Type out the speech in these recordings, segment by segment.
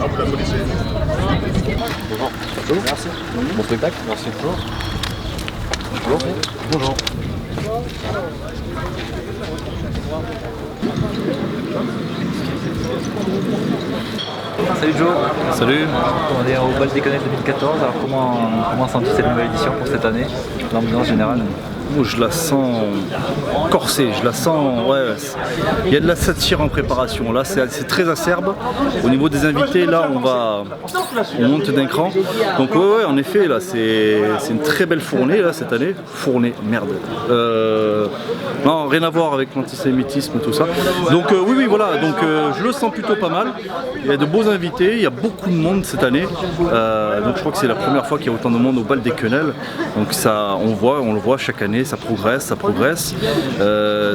Ah, vous la connaissez? Bonjour. Bonjour. Merci. Bon spectacle. Merci. Bonjour. Bonjour. Bonjour. Salut Joe. Salut. On est au Bal des Quenelles 2014. Alors comment sens-tu cette nouvelle édition pour cette année? L'ambiance générale? Moi, je la sens corsée, je la sens, ouais, il y a de la satire en préparation, là c'est très acerbe. Au niveau des invités, là on monte d'un cran. Donc ouais, en effet, là c'est une très belle fournée là cette année. Fournée, merde. Non, rien à voir avec l'antisémitisme et tout ça. Donc oui, voilà, donc je le sens plutôt pas mal. Il y a de beaux invités, il y a beaucoup de monde cette année. Donc je crois que c'est la première fois qu'il y a autant de monde au Bal des Quenelles. Donc ça, on le voit chaque année. Ça progresse.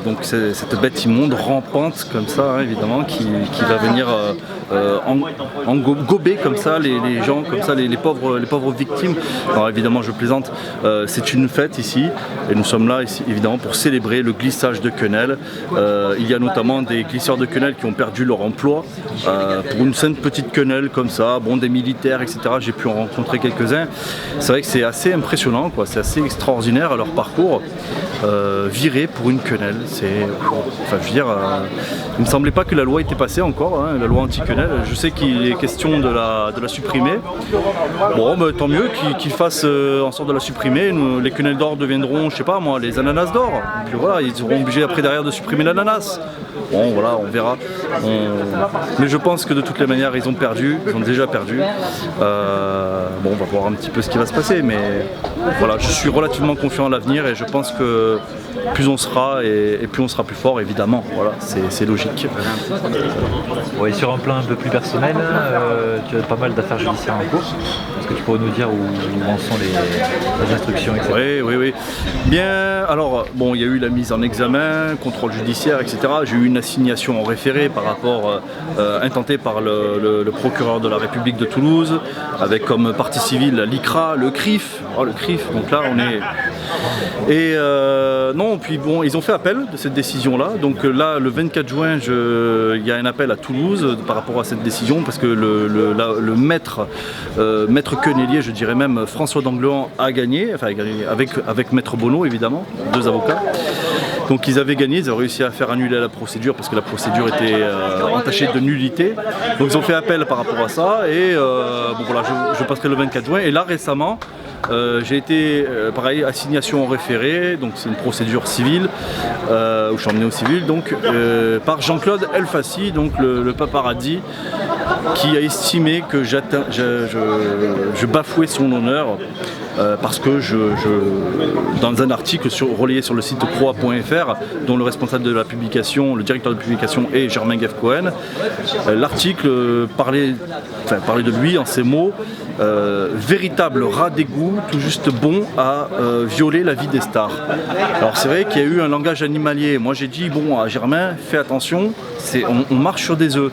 Donc cette bête immonde, rampante comme ça, hein, évidemment, qui va venir gober comme ça les gens, comme ça les pauvres victimes. Alors évidemment, je plaisante. C'est une fête ici, et nous sommes là ici évidemment pour célébrer le glissage de quenelles. Il y a notamment des glisseurs de quenelles qui ont perdu leur emploi pour une simple petite quenelle comme ça. Bon, des militaires, etc. J'ai pu en rencontrer quelques-uns. C'est vrai que c'est assez impressionnant, quoi. C'est assez extraordinaire leur parcours. Viré pour une quenelle, enfin je veux dire, il ne me semblait pas que la loi était passée encore, hein, la loi anti-quenelle. Je sais qu'il est question de la supprimer. Bon, bah, tant mieux qu'ils fassent en sorte de la supprimer. Les quenelles d'or deviendront, je sais pas moi, les ananas d'or. Et puis voilà, ils seront obligés après derrière de supprimer l'ananas. Bon, voilà, on verra. Mais je pense que de toutes les manières, ils ont déjà perdu. Bon, on va voir un petit peu ce qui va se passer, mais voilà, je suis relativement confiant à l'avenir et je pense que plus on sera et plus on sera plus fort, évidemment. Voilà, c'est logique. Oui, sur un plan un peu plus personnel, tu as pas mal d'affaires judiciaires en cours. Est-ce que tu pourrais nous dire où en sont les instructions, etc. Oui. Bien, alors, bon, il y a eu la mise en examen, contrôle judiciaire, etc. J'ai eu une assignation en référé par rapport, intentée par le procureur de la République de Toulouse, avec comme partie civile l'ICRA, le CRIF. Oh, le CRIF, donc là, on est... Et non, puis bon, ils ont fait appel de cette décision-là. Donc là, le 24 juin, il y a un appel à Toulouse par rapport à cette décision, parce que le maître quenellier, je dirais même François d'Anglean, a gagné, enfin avec maître Bonneau, évidemment, deux avocats. Donc ils avaient gagné, ils ont réussi à faire annuler la procédure parce que la procédure était entachée de nullité. Donc ils ont fait appel par rapport à ça et bon voilà, je passerai le 24 juin. Et là récemment, j'ai été, pareil, assignation en référé, donc c'est une procédure civile, où je suis emmené au civil, donc par Jean-Claude Elfassi, donc le paparazzi, qui a estimé que je bafouais son honneur. Parce que dans un article relayé sur le site croix.fr, dont le responsable de la publication, le directeur de publication est Germain Geffcohen, l'article parlait de lui en ces mots: véritable rat d'égout, tout juste bon à violer la vie des stars. Alors c'est vrai qu'il y a eu un langage animalier. Moi j'ai dit, bon, à Germain, fais attention, on marche sur des œufs.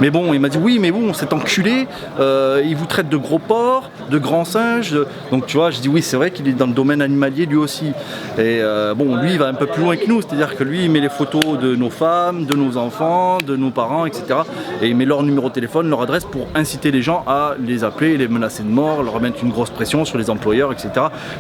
Mais bon, il m'a dit oui, mais bon, cet enculé, il vous traite de gros porcs, de grands singes. Donc tu vois, je dis oui, c'est vrai qu'il est dans le domaine animalier lui aussi. Et bon, lui, il va un peu plus loin que nous, c'est-à-dire que lui, il met les photos de nos femmes, de nos enfants, de nos parents, etc. Et il met leur numéro de téléphone, leur adresse pour inciter les gens à les appeler, les menacer de mort, leur mettre une grosse pression sur les employeurs, etc.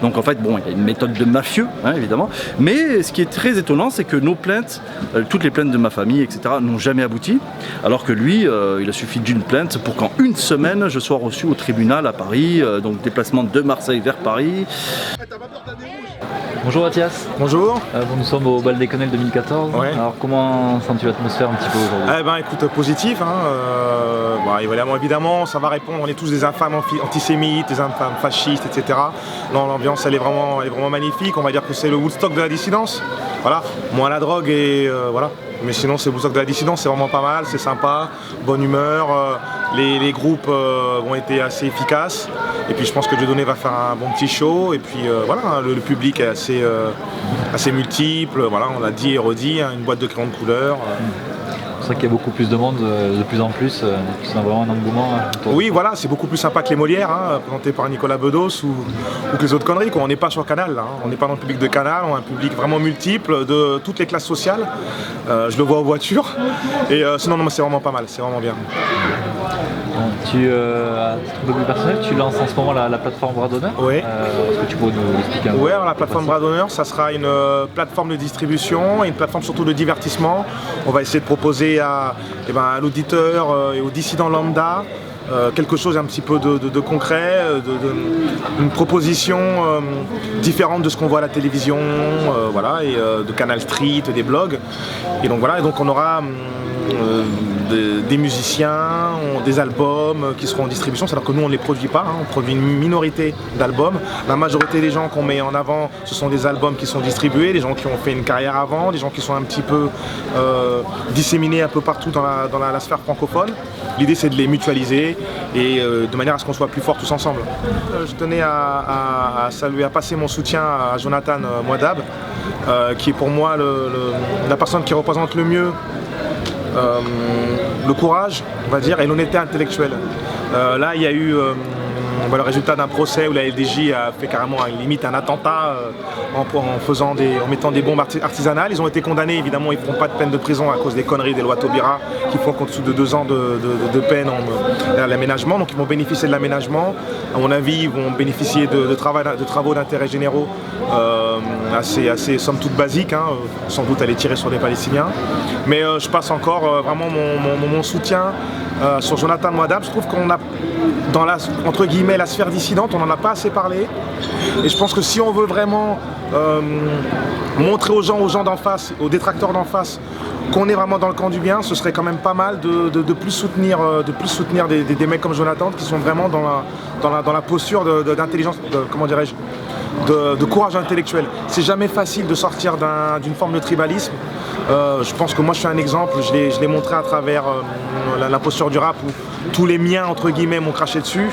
Donc en fait, bon, il y a une méthode de mafieux, hein, évidemment. Mais ce qui est très étonnant, c'est que nos plaintes, toutes les plaintes de ma famille, etc., n'ont jamais abouti, alors que lui, il a suffi d'une plainte pour qu'en une semaine, je sois reçu au tribunal à Paris, donc déplacement de Marseille vers Paris. Bonjour Mathias. Bonjour. Nous sommes au Bal des Quenelles 2014. Ouais. Alors comment sens-tu l'atmosphère un petit peu aujourd'hui? Écoute, positif. Évidemment, ça va répondre. On est tous des infâmes antisémites, des infâmes fascistes, etc. Non, l'ambiance, elle est vraiment magnifique. On va dire que c'est le Woodstock de la dissidence. Voilà. Moins la drogue et voilà. Mais sinon, c'est le Woodstock de la dissidence, c'est vraiment pas mal, c'est sympa, bonne humeur. Les groupes ont été assez efficaces. Et puis je pense que Dieudonné va faire un bon petit show. Et puis voilà, le public est assez multiple. Voilà, on l'a dit et redit, hein, une boîte de crayons de couleur. pour ça qu'il y a beaucoup plus de monde, de plus en plus, c'est vraiment un engouement. Oui, voilà, c'est beaucoup plus sympa que les Molières, présentés par Nicolas Bedos ou que les autres conneries. On n'est pas sur Canal, là, on n'est pas dans le public de Canal, on a un public vraiment multiple de toutes les classes sociales. Je le vois aux voitures. Et sinon, non, c'est vraiment pas mal, c'est vraiment bien. Tu, un peu plus personnel, tu lances en ce moment la plateforme Bras d'Honneur. Oui. Est-ce que tu peux nous expliquer un peu? Oui, alors la plateforme Bras d'Honneur, ça sera une plateforme de distribution et une plateforme surtout de divertissement. On va essayer de proposer à l'auditeur et aux dissidents lambda quelque chose un petit peu de concret, une proposition différente de ce qu'on voit à la télévision, voilà, et de Canal Street, des blogs. Et donc voilà, et donc on aura des musiciens, des albums qui seront en distribution, c'est-à-dire que nous on ne les produit pas, on produit une minorité d'albums. La majorité des gens qu'on met en avant, ce sont des albums qui sont distribués, des gens qui ont fait une carrière avant, des gens qui sont un petit peu disséminés un peu partout dans la sphère francophone. L'idée c'est de les mutualiser et de manière à ce qu'on soit plus forts tous ensemble. Je tenais à saluer, à passer mon soutien à Jonathan Moadab, qui est pour moi la personne qui représente le mieux le courage, on va dire, et l'honnêteté intellectuelle. Là, il y a eu le résultat d'un procès où la LDJ a fait carrément limite un attentat en mettant des bombes artisanales. Ils ont été condamnés, évidemment, ils ne feront pas de peine de prison à cause des conneries des lois Taubira qui font qu'en dessous de 2 ans de peine à l'aménagement. Donc ils vont bénéficier de l'aménagement. À mon avis, ils vont bénéficier de travaux d'intérêt généraux assez somme toute basiques, sans doute aller tirer sur les Palestiniens. Mais je passe encore vraiment mon soutien sur Jonathan Moadab. Je trouve qu'on a, dans entre guillemets, la sphère dissidente, on n'en a pas assez parlé. Et je pense que si on veut vraiment montrer aux gens d'en face, aux détracteurs d'en face, qu'on est vraiment dans le camp du bien, ce serait quand même pas mal de plus soutenir des mecs comme Jonathan qui sont vraiment dans la posture d'intelligence, comment dirais-je, de courage intellectuel. C'est jamais facile de sortir d'une forme de tribalisme. Je pense que moi je suis un exemple, je l'ai montré à travers la posture du rap où tous les miens entre guillemets m'ont craché dessus.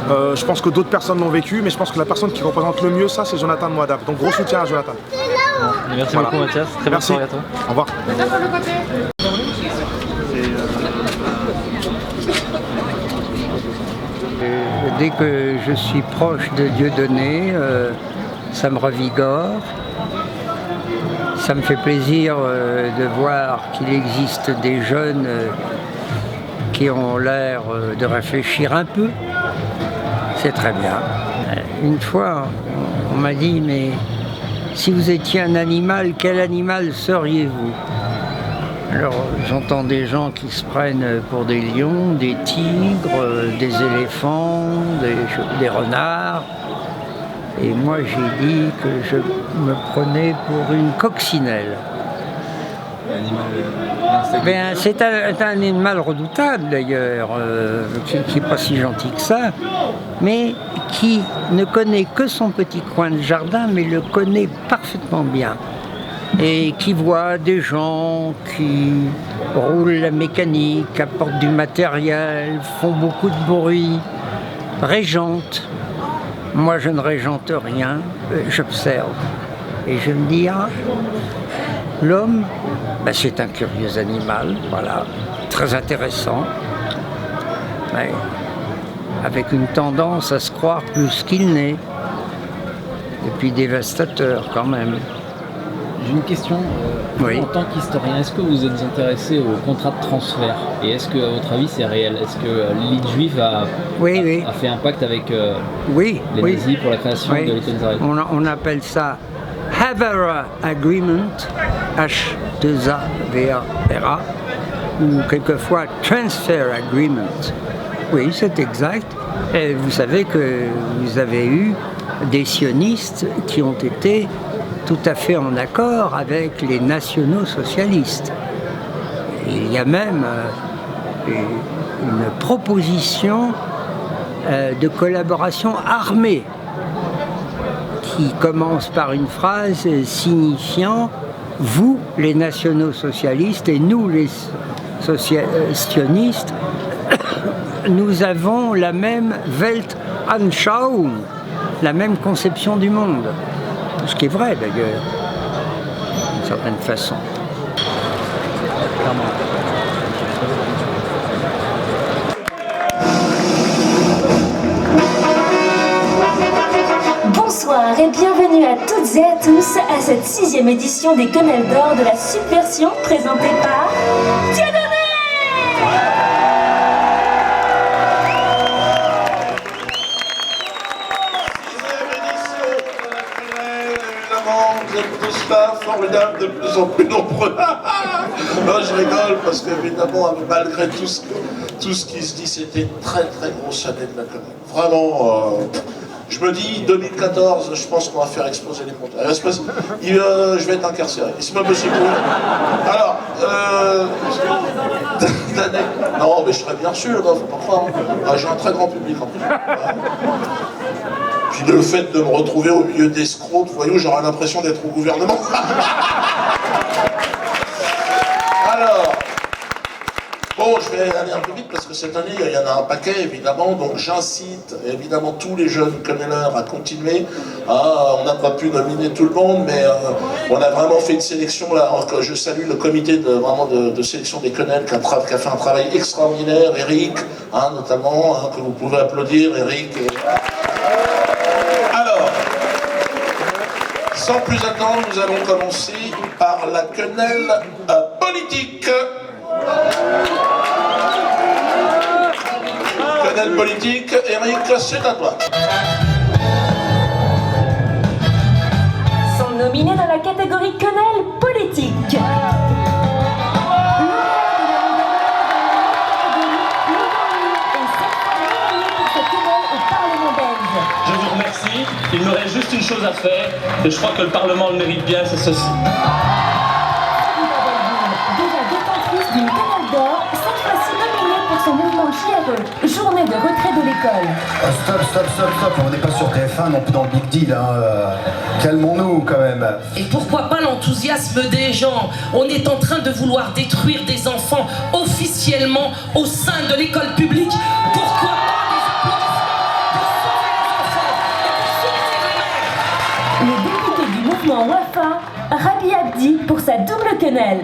Je pense que d'autres personnes l'ont vécu, mais je pense que la personne qui représente le mieux ça, c'est Jonathan Moadab. Donc gros soutien à Jonathan. Merci beaucoup Mathias, très bonne soirée à toi. Au revoir. Dès que je suis proche de Dieudonné, ça me revigore. Ça me fait plaisir de voir qu'il existe des jeunes qui ont l'air de réfléchir un peu. C'est très bien. Une fois, on m'a dit, mais si vous étiez un animal, quel animal seriez-vous ? Alors j'entends des gens qui se prennent pour des lions, des tigres, des éléphants, des renards. Et moi j'ai dit que je me prenais pour une coccinelle. C'est un animal redoutable d'ailleurs, qui n'est pas si gentil que ça, mais qui ne connaît que son petit coin de jardin, mais le connaît parfaitement bien. Et qui voit des gens qui roulent la mécanique, apportent du matériel, font beaucoup de bruit, régentent. Moi, je ne régente rien, j'observe. Et je me dis, l'homme, c'est un curieux animal, voilà, très intéressant, mais avec une tendance à se croire plus qu'il n'est, et puis dévastateur quand même. J'ai une question. Oui. En tant qu'historien, est-ce que vous êtes intéressé au contrat de transfert? Et est-ce que, à votre avis, c'est réel? Est-ce que l'élite juive a fait un pacte avec les nazis pour la création de l'État d'Israël? On appelle ça Havara Agreement, H2AVARA, ou quelquefois Transfer Agreement. Oui, c'est exact. Et vous savez que vous avez eu des sionistes qui ont été tout à fait en accord avec les nationaux socialistes. Il y a même une proposition de collaboration armée qui commence par une phrase signifiant « vous, les nationaux socialistes, et nous, les sionistes, nous avons la même Weltanschauung, la même conception du monde ». Ce qui est vrai d'ailleurs, d'une certaine façon. Clairement. tous à cette 6e édition des Quenelles d'Or de la Subversion présentée par Dieudonné. Vous êtes tous là, formidables, de plus en plus nombreux. Non, je rigole parce qu'évidemment, malgré tout ce qui se dit, c'était une très très grosse année de la Quenelle. Vraiment, je me dis, 2014, je pense qu'on va faire exploser les comptes. Je vais être incarcéré. C'est pas possible. Alors, non, mais je serais bien sûr, faut pas croire. J'ai un très grand public en plus. Puis le fait de me retrouver au milieu d'escrocs, voyons, j'aurais l'impression d'être au gouvernement. Alors, bon, je vais aller un peu vite parce que cette année, il y en a un paquet, évidemment. Donc j'incite, évidemment, tous les jeunes quenelleurs à continuer. On n'a pas pu nominer tout le monde, mais on a vraiment fait une sélection. Là, je salue le comité de sélection des quenelles qui a fait un travail extraordinaire. Eric, notamment, que vous pouvez applaudir, Eric. Sans plus attendre, nous allons commencer par la quenelle politique. Quenelle politique, Eric, c'est à toi. Sont nominés dans la catégorie quenelle politique. Je vous remercie. Il me reste juste une chose à faire, et je crois que le Parlement le mérite bien, c'est ceci. Déjà détentrice d'une Quenelle d'Or, cette fois-ci nominée pour son mouvement JRE, Journée de retrait de l'école. Stop, on n'est pas sur TF1 non plus dans le Big Deal, calmons-nous quand même. Et pourquoi pas l'enthousiasme des gens? On est en train de vouloir détruire des enfants officiellement au sein de l'école publique. Pourquoi pas Le député du mouvement Wafa, Rabi Abdi, pour sa double quenelle.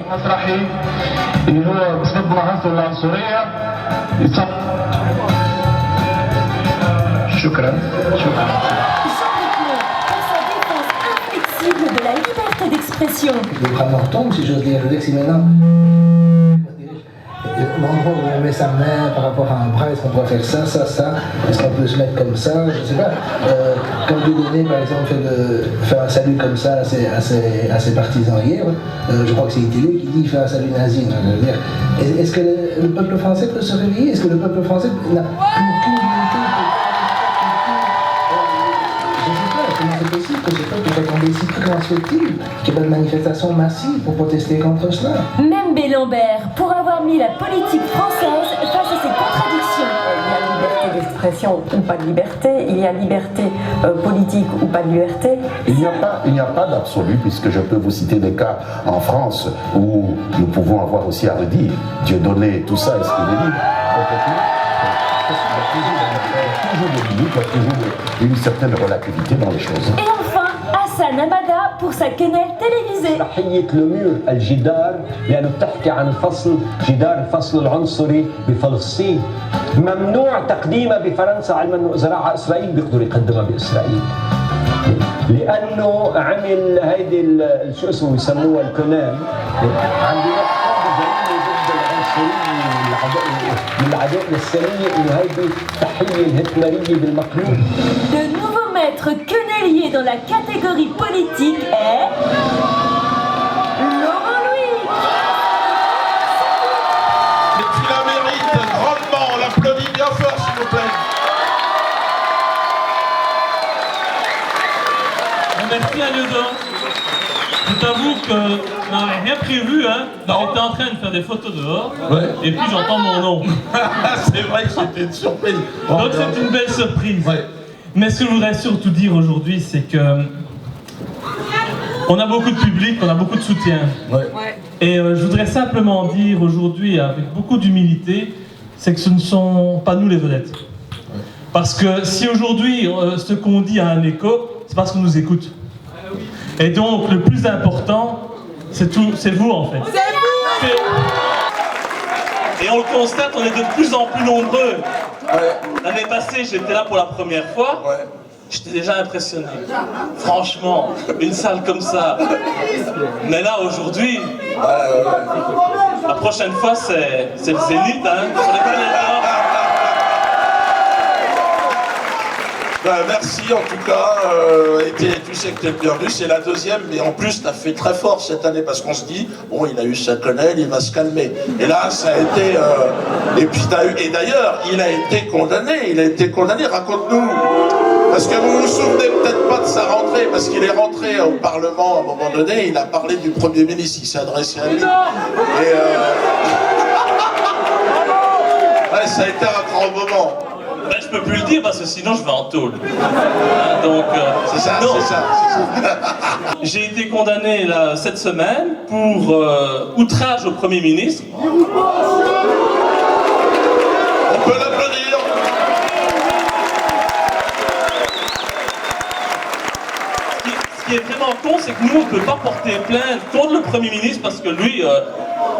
Shukran. Pour sa défense inflexible de la liberté d'expression. Le bras me retombe, si j'ose dire. Je veux dire que si maintenant, l'endroit où on met sa main par rapport à un bras, est-ce qu'on doit faire ça, est-ce qu'on peut se mettre comme ça, je sais pas. Quand Dieudonné, par exemple, fait un salut comme ça à ses partisans hier, je crois que c'est Itélé qui dit qu'il fait un salut nazi. Je veux dire, est-ce que le peuple français peut se réveiller? Est-ce que le peuple français n'a plus aucune unité? Je ne sais pas comment c'est possible que ce peuple soit tombé si peu. Comment se fait-il qu'il y ait pas de manifestation massive pour protester contre cela? Même Bélambert, pour avoir mis la politique française face à ses contradictions. Il y a liberté d'expression ou pas de liberté, il y a liberté politique ou pas de liberté. Il n'y a pas d'absolu, puisque je peux vous citer des cas en France où nous pouvons avoir aussi à redire Dieudonné, tout ça, est-ce qu'il est libre? Toujours des limites, il y a toujours une certaine relativité dans les choses. Et enfin, Hassan Hamada pour sa quenelle télévisée. تحية لمير الجدار لأنه بتحكي عن جدار الفصل العنصري بفلسطين. ممنوع تقديمها بفرنسا، علما أنه إذا راح على إسرائيل بيقدروا يقدمها بإسرائيل. لأنه عمل هيدي شو اسمه يسموها الكونان عم بيحكم بجريمة ضد العنصرية والعداء السرية إنه هيدي تحية الهتلرية بالمقلوب. Le nouveau maître quenellier dans la catégorie politique est Laurent Louis. Mais tu la mérites grandement, on l'applaudit bien fort s'il vous plaît. Merci à Dieudonné. Je t'avoue que je n'avais rien prévu, J'étais en train de faire des photos dehors, et puis j'entends mon nom. C'est vrai que c'était une surprise. Donc c'est une belle surprise. Mais ce que je voudrais surtout dire aujourd'hui, c'est que on a beaucoup de public, on a beaucoup de soutien. Et je voudrais simplement dire aujourd'hui, avec beaucoup d'humilité, c'est que ce ne sont pas nous les vedettes. Parce que si aujourd'hui ce qu'on dit a un écho, c'est parce qu'on nous écoute. Et donc le plus important, c'est vous en fait. C'est vous. Et on le constate, on est de plus en plus nombreux. L'année passée, j'étais là pour la première fois. j'étais déjà impressionné. Franchement, une salle comme ça. Mais là, aujourd'hui, la prochaine fois, c'est le Zénith, hein, pour les Canadiens. Merci en tout cas, et tu sais que tu es le bienvenu, c'est la deuxième, mais en plus tu as fait très fort cette année parce qu'on se dit, bon il a eu sa quenelle, il va se calmer. Et là ça a été, et puis et d'ailleurs il a été condamné, raconte-nous. Parce que vous vous souvenez peut-être pas de sa rentrée, parce qu'il est rentré au Parlement à un moment donné, il a parlé du Premier ministre, il s'est adressé à lui. Et ouais, ça a été un grand moment. Ben, je peux plus le dire parce que sinon je vais en tôle. Donc, c'est ça. J'ai été condamné là, cette semaine pour outrage au Premier ministre. On peut l'applaudir. Ce qui est vraiment con, c'est que nous on ne peut pas porter plainte contre le Premier ministre parce que lui,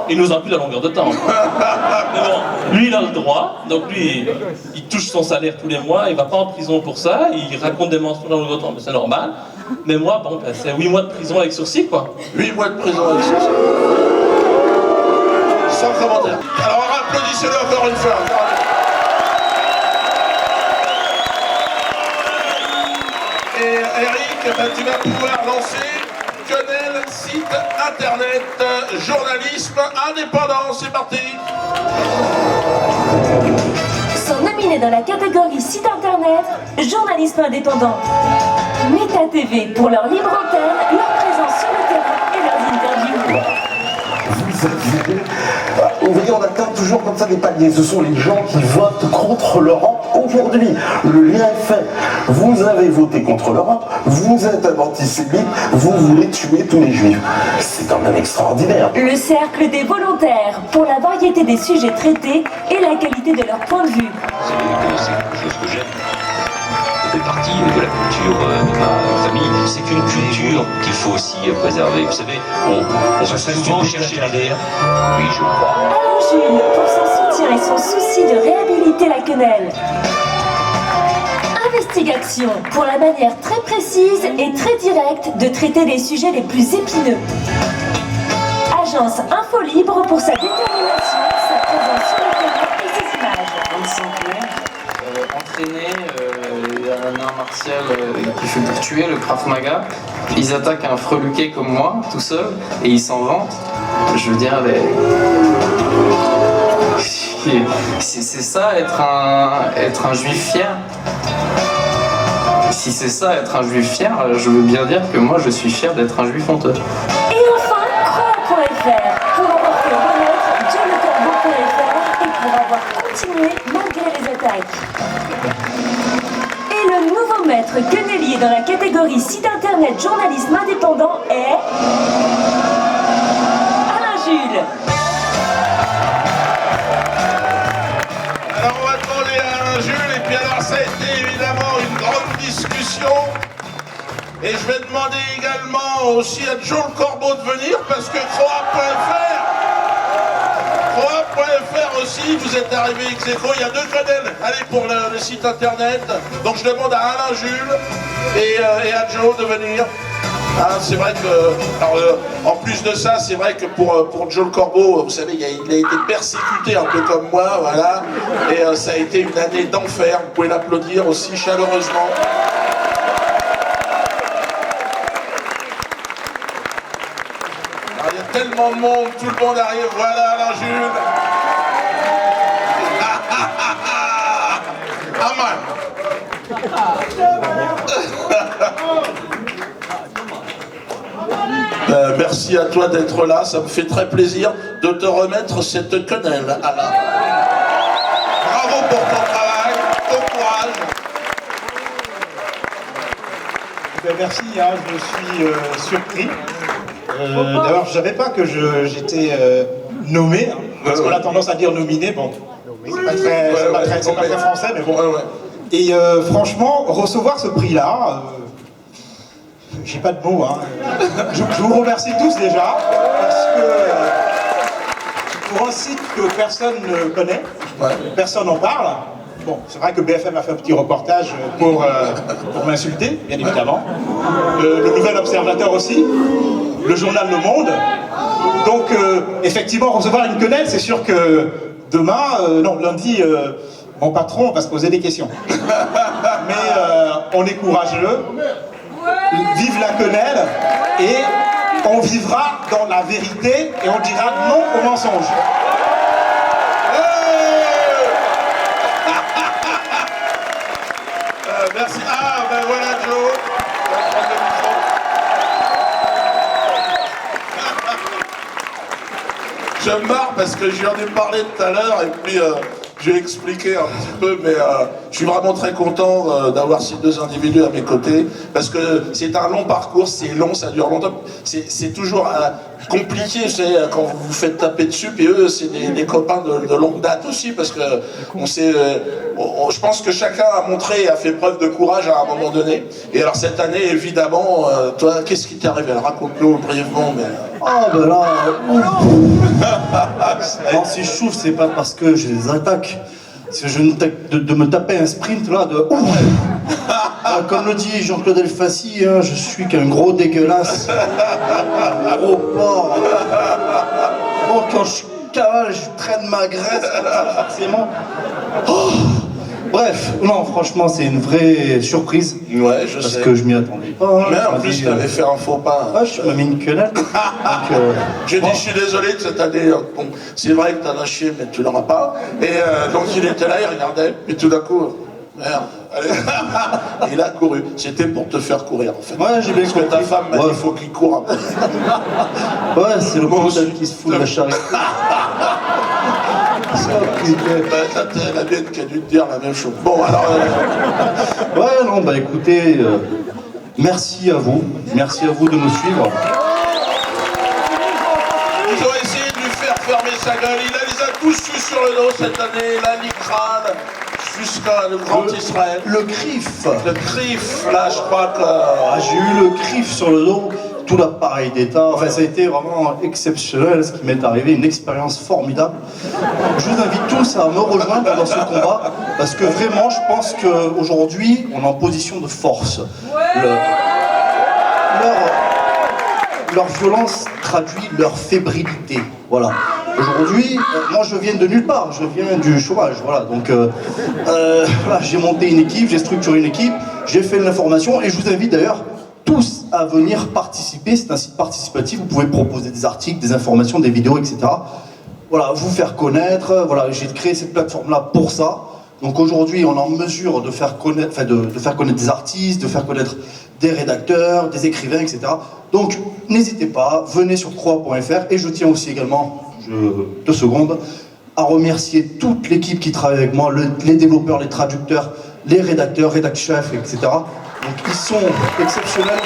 il nous empile à longueur de temps. Mais bon, lui il a le droit, donc lui il touche son salaire tous les mois, il va pas en prison pour ça, il raconte des mensonges à longueur de temps, mais c'est normal. Mais moi, bon, ben, c'est 8 mois de prison avec sursis quoi. 8 mois de prison avec sursis. Sans commentaire. Alors applaudissez-le encore une fois. Et Eric, ben, tu vas pouvoir lancer Quenelle, site internet, journalisme indépendant, c'est parti. Sont nominés dans la catégorie site internet, journalisme indépendant. Meta TV pour leur libre antenne, leur présence sur le terrain et leurs interviews. Vous voyez, on atteint toujours comme ça des paliers. Ce sont les gens qui votent contre l'Europe aujourd'hui. Le lien est fait. Vous avez voté contre l'Europe, vous êtes un antisémite, vous voulez tuer tous les juifs. C'est quand même extraordinaire. Le cercle des volontaires pour la variété des sujets traités et la qualité de leur point de vue. C'est quelque chose que j'aime. Ça fait partie de la culture de ma famille. C'est une culture qu'il faut aussi préserver. Vous savez, on va souvent chercher l'idée. Oui, je crois. Alain Jules, pour son soutien et son souci de réhabiliter la quenelle. Investigation, pour la manière très précise et très directe de traiter les sujets les plus épineux. Agence Info Libre pour sa détermination, sa présence sur le terrain et ses images. 25 mai, entraîné, il y a un art martial qui fait pour tuer, le Krav Maga. Ils attaquent un freluquet comme moi, tout seul, et ils s'en vantent. Je veux dire, c'est ça être un juif fier. Si c'est ça être un juif fier, je veux bien dire que moi je suis fier d'être un juif honteux. Et enfin, croix.fr pour avoir fait renaître johnlecorbeau.fr et pour avoir continué malgré les attaques. Et le nouveau maître quenellier dans la catégorie site internet journalisme indépendant est Alain Jules. Alors on va demander à Alain Jules, et puis alors ça a été évidemment une grande discussion. Et je vais demander également aussi à Joe Le Corbeau de venir, parce que Croix.fr aussi, vous êtes arrivé ex aequo, il y a 2 quenelles. Allez, pour le site internet. Donc je demande à Alain Jules et à Joe de venir. Ah, c'est vrai que, alors, en plus de ça, c'est vrai que pour Joe Le Corbeau, vous savez, il a été persécuté un peu comme moi, voilà, et ça a été une année d'enfer. Vous pouvez l'applaudir aussi chaleureusement. Alors, il y a tellement de monde, tout le monde arrive, voilà Alain Jules. Aman. Merci à toi d'être là, ça me fait très plaisir de te remettre cette quenelle, Alain. Bravo pour ton travail, ton courage. Merci, hein, je suis surpris. D'abord, je ne savais pas que j'étais nommé, hein, parce qu'on a tendance à dire nominé, bon, c'est pas très français, mais bon. Et franchement, recevoir ce prix-là, j'ai pas de mots, hein. Je vous remercie tous déjà, parce que pour un site que personne ne connaît, personne n'en parle, bon, c'est vrai que BFM a fait un petit reportage pour m'insulter, bien évidemment. Le Nouvel Observateur aussi, le journal Le Monde. Donc, effectivement, recevoir une quenelle, c'est sûr que demain, non, lundi, mon patron va se poser des questions. Mais on est courageux, vive la quenelle, et on vivra dans la vérité et on dira non au mensonge. Merci. Ah, ben voilà Joe. Je me marre parce que j'en ai parlé tout à l'heure et puis j'ai expliqué un petit peu, mais je suis vraiment très content d'avoir ces deux individus à mes côtés parce que c'est un long parcours, c'est long, ça dure longtemps. C'est toujours compliqué, vous savez, quand vous vous faites taper dessus, puis eux, c'est des copains de longue date aussi, parce que on sait, je pense que chacun a montré et a fait preuve de courage à un moment donné. Et alors cette année, évidemment, toi, qu'est-ce qui t'est arrivé? Raconte-nous brièvement, mais... Ah ben là... Non, si je souffre, c'est pas parce que j'ai des attaques. C'est de me taper un sprint là de... Comme le dit Jean-Claude Elfassi, hein, je suis qu'un gros dégueulasse. Gros porc. Bon, quand je cavale, je traîne ma graisse, forcément. Oh. Bref, non, franchement, c'est une vraie surprise. Ouais, je sais. Parce que je m'y attendais pas. Hein. Mais en plus, tu avais fait un faux pas. Ouais, je m'as mis une quenelle. J'ai dit, je suis désolé de cette année. Bon, c'est vrai que t'en as chié, mais tu l'auras pas. Et donc, il était là, il regardait. Et tout d'un coup, merde. Allez. Il a couru. C'était pour te faire courir, en fait. Ouais, j'ai bien compris. Parce que ta femme m'a dit, il faut qu'il court un peu. Ouais, c'est le modèle qui se fout de la charité. C'est la mienne qui a dû te dire la même chose. Bon, alors... Ouais, non, bah écoutez, merci à vous. Merci à vous de nous suivre. Ils ont essayé de lui faire fermer sa gueule. Il les a tous su sur le dos cette année. La Nicrane, jusqu'à le Grand Israël. Le CRIF. Le CRIF, là, je crois que... Ah, j'ai eu le CRIF sur le dos. Tout l'appareil d'État, enfin ça a été vraiment exceptionnel ce qui m'est arrivé, une expérience formidable. Je vous invite tous à me rejoindre dans ce combat, parce que vraiment je pense qu'aujourd'hui on est en position de force. Leur violence traduit leur fébrilité, voilà. Aujourd'hui, moi je viens de nulle part, je viens du chômage, voilà. Donc voilà, j'ai monté une équipe, j'ai structuré une équipe, j'ai fait de l'information et je vous invite d'ailleurs tous à venir participer. C'est un site participatif, vous pouvez proposer des articles, des informations, des vidéos, etc. Voilà, vous faire connaître, voilà, j'ai créé cette plateforme-là pour ça. Donc aujourd'hui, on est en mesure de faire connaître, enfin de faire connaître des artistes, de faire connaître des rédacteurs, des écrivains, etc. Donc n'hésitez pas, venez sur croix.fr et je tiens aussi également, 2 secondes, à remercier toute l'équipe qui travaille avec moi, les développeurs, les traducteurs, les rédacteurs, rédac-chefs, etc. Donc ils sont exceptionnels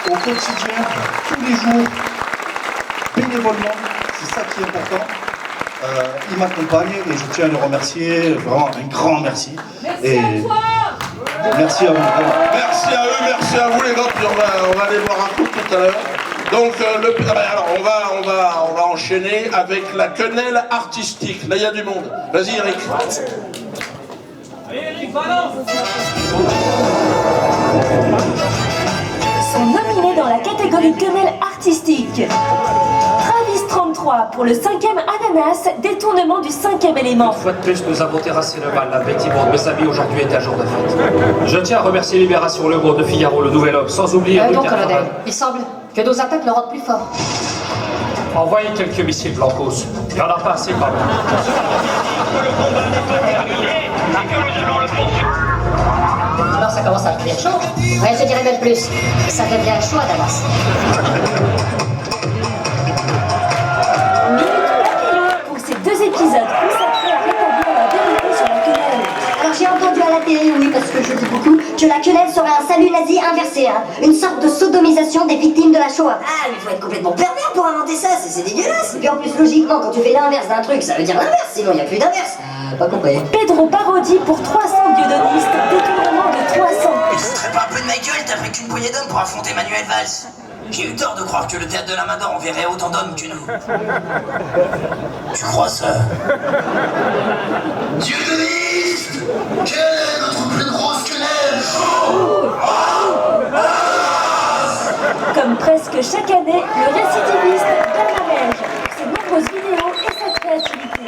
au quotidien, tous les jours, bénévolement, c'est ça qui est important. Ils m'accompagnent et je tiens à les remercier, vraiment un grand merci. Et merci à vous. Merci à eux, merci à vous les gars, puis on va aller boire un coup tout à l'heure. Donc alors on va enchaîner avec la quenelle artistique. Là il y a du monde. Vas-y Eric. Sont nominés dans la catégorie quenelle artistique. Travis 33 pour le 5e ananas, détournement du 5e élément. Une fois de plus, nous avons terrassé le mal. La victime de sa vie aujourd'hui est un jour de fête. Je tiens à remercier Libération, Le Gros, De Figaro, Le Nouvel Homme, sans oublier... Donc, colonel, il semble que nos attaques le rendent plus fort. Envoyez quelques missiles blancos. Il n'y en a pas assez quand même. Alors ça commence à devenir chaud. Ouais, je dirais même plus. Ça devient chaud à Damas. Pour ces 2 épisodes consacrés à rétablir la vérité sur la quenelle. Alors j'ai entendu à la télé, oui, parce que je dis beaucoup, que la quenelle serait un salut nazi inversé, hein. Une sorte de sodomisation des victimes de la Shoah. Ah, mais faut être complètement pervers pour inventer ça, c'est dégueulasse. Et puis en plus, logiquement, quand tu fais l'inverse d'un truc, ça veut dire l'inverse, sinon il n'y a plus d'inverse. Pas compris. Pedro Parodi pour 300 biodonnistes, détournement de 300. Il se foutrait pas un peu de ma gueule, t'as pris qu'une poignée d'hommes pour affronter Manuel Valls. J'ai eu tort de croire que le théâtre de la Madone enverrait autant d'hommes que nous. Tu crois ça? Biodonniste! que chaque année, le récidiviste Bernard Mège, ses nombreuses vidéos et sa créativité.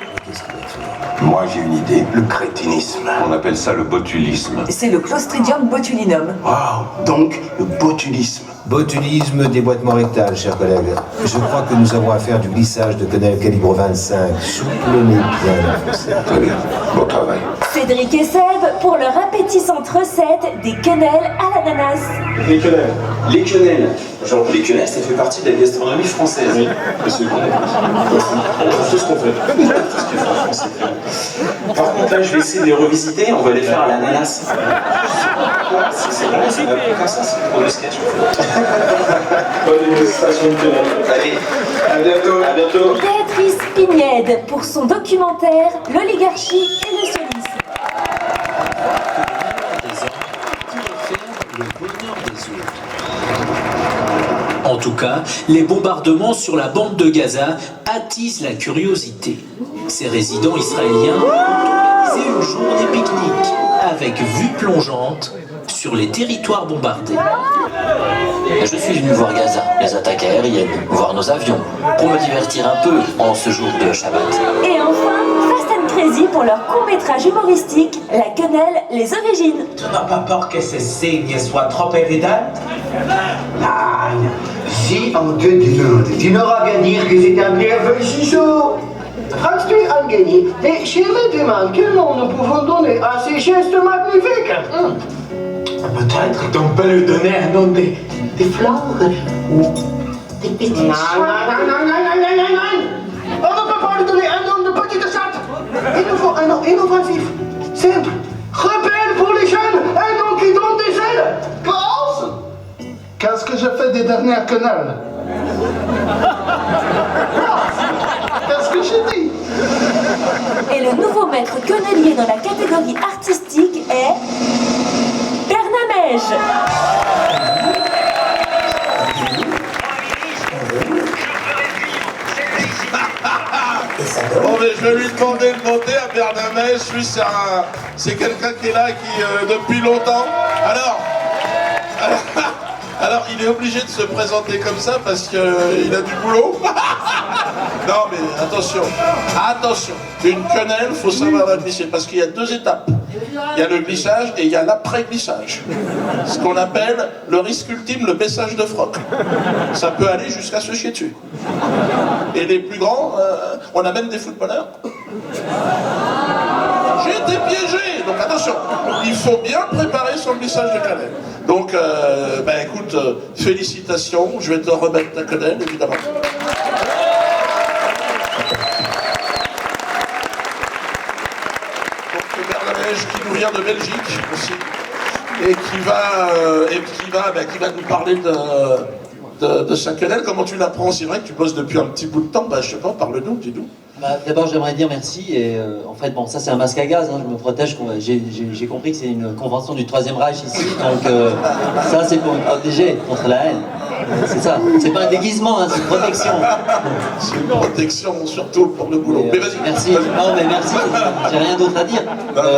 Moi j'ai une idée, le crétinisme. On appelle ça le botulisme. C'est le Clostridium botulinum. Waouh, donc le botulisme. Botulisme, déboîtement rectal, chers collègues. Je crois que nous avons affaire du glissage de quenelle calibre 25. Souplonnez bien la fossette. Très bien, bon travail. Cédric et Seb pour leur appétissante recette des quenelles à l'ananas. Les quenelles. Les quenelles. Genre, les quenelles, ça fait partie de la gastronomie française. Oui, monsieur le On fait tout ce qu'on fait. Tout ce qu'il faut en français. Par contre, là, je vais essayer de les revisiter. On va les faire à l'ananas. C'est vraiment, ça va plus comme ça, c'est trop de sketch. Bonne dégustation de quenelles. Allez, à bientôt. À bientôt. Béatrice Pignède pour son documentaire L'oligarchie et le sionisme. En tout cas, les bombardements sur la bande de Gaza attisent la curiosité. Ces résidents israéliens ont organisé une journée pique-nique avec vue plongeante sur les territoires bombardés. Je suis venu voir Gaza, les attaques aériennes, voir nos avions, pour me divertir un peu en ce jour de Shabbat. Et enfin, Fast and Crazy pour leur court-métrage humoristique La quenelle, les origines. Tu n'as pas peur que ces signes soient trop évidents? Nein, sieh an Geduld. Tu n'auras qu'à dire que c'est un nerveux ciseau. Fragst du angenehm, et je me demande quel nom nous pouvons donner à ces gestes magnifiques. Peut-être qu'on peut lui donner un nom des fleurs ou des petits chats. Non. On ne peut pas lui donner un nom de petite chatte. Il nous faut un nom innovatif, simple, rebelle pour les jeunes, un nom qui donne des ailes. Pense. Qu'est-ce que je fais des dernières quenelles? Qu'est-ce que j'ai dit? Et le nouveau maître quenelier dans la catégorie artistique est Bernard Mège. Bon, mais je vais lui demander de monter à Bernard Mège. Lui, c'est quelqu'un qui est là depuis longtemps. Alors, il est obligé de se présenter comme ça parce qu'il a du boulot. Non, mais attention, une quenelle, faut savoir la glisser parce qu'il y a deux étapes. Il y a le glissage et il y a l'après-glissage. Ce qu'on appelle le risque ultime, le baissage de froc. Ça peut aller jusqu'à se chier dessus. Et les plus grands, on a même des footballeurs. J'ai été piégé, donc attention, il faut bien préparer son glissage de quenelle. Donc, écoute, félicitations, je vais te remettre ta quenelle, évidemment. Donc, Bernard Mège qui nous vient de Belgique aussi, et qui va nous parler de sa quenelle. Comment tu l'apprends? C'est vrai que tu bosses depuis un petit bout de temps, je sais pas, parle-nous, dis-nous. D'abord, j'aimerais dire merci. Et en fait, bon, ça c'est un masque à gaz, je me protège. J'ai compris que c'est une convention du Troisième Reich ici, donc ça c'est pour me protéger contre la haine. C'est ça. C'est pas un déguisement, c'est une protection. C'est une protection, surtout pour le boulot. Mais vas-y. Merci. Non, mais merci. J'ai rien d'autre à dire.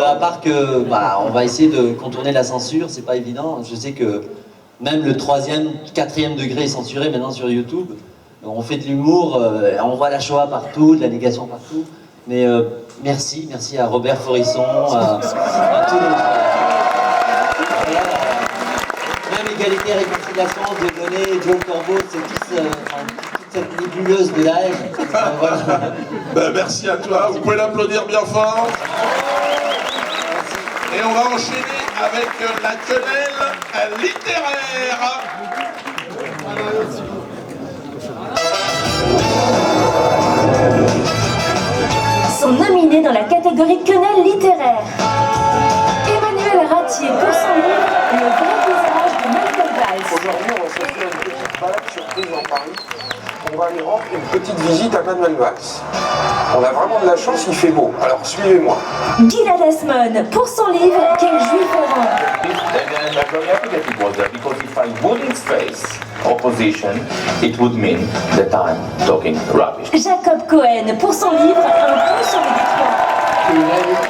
À part que, on va essayer de contourner la censure. C'est pas évident. Je sais que même le 3e, 4e degré est censuré maintenant sur YouTube. On fait de l'humour, on voit la Shoah partout, de la négation partout. Mais merci à Robert Forisson, à tous les... Même égalité et réconciliation, Dieudonné, Joe Corbeau, c'est toute cette nébuleuse de la haine. Voilà. Merci à toi, vous pouvez l'applaudir bien fort. Et on va enchaîner avec la quenelle littéraire. Sont nominés dans la catégorie quenelle littéraire. Emmanuel Ratier pour son livre Le vrai visage de Michael Valls. Aujourd'hui, on va se faire une petite balade surprise en Paris. On va aller rendre une petite visite à Manuel Valls. On a vraiment de la chance, il fait beau. Alors suivez-moi. Gilad Asmon pour son livre Quel juif errant. Because if I wouldn't face opposition, it would mean that I'm talking rubbish. Jacob Cohen pour son livre Un pont sur le détroit. Une œuvre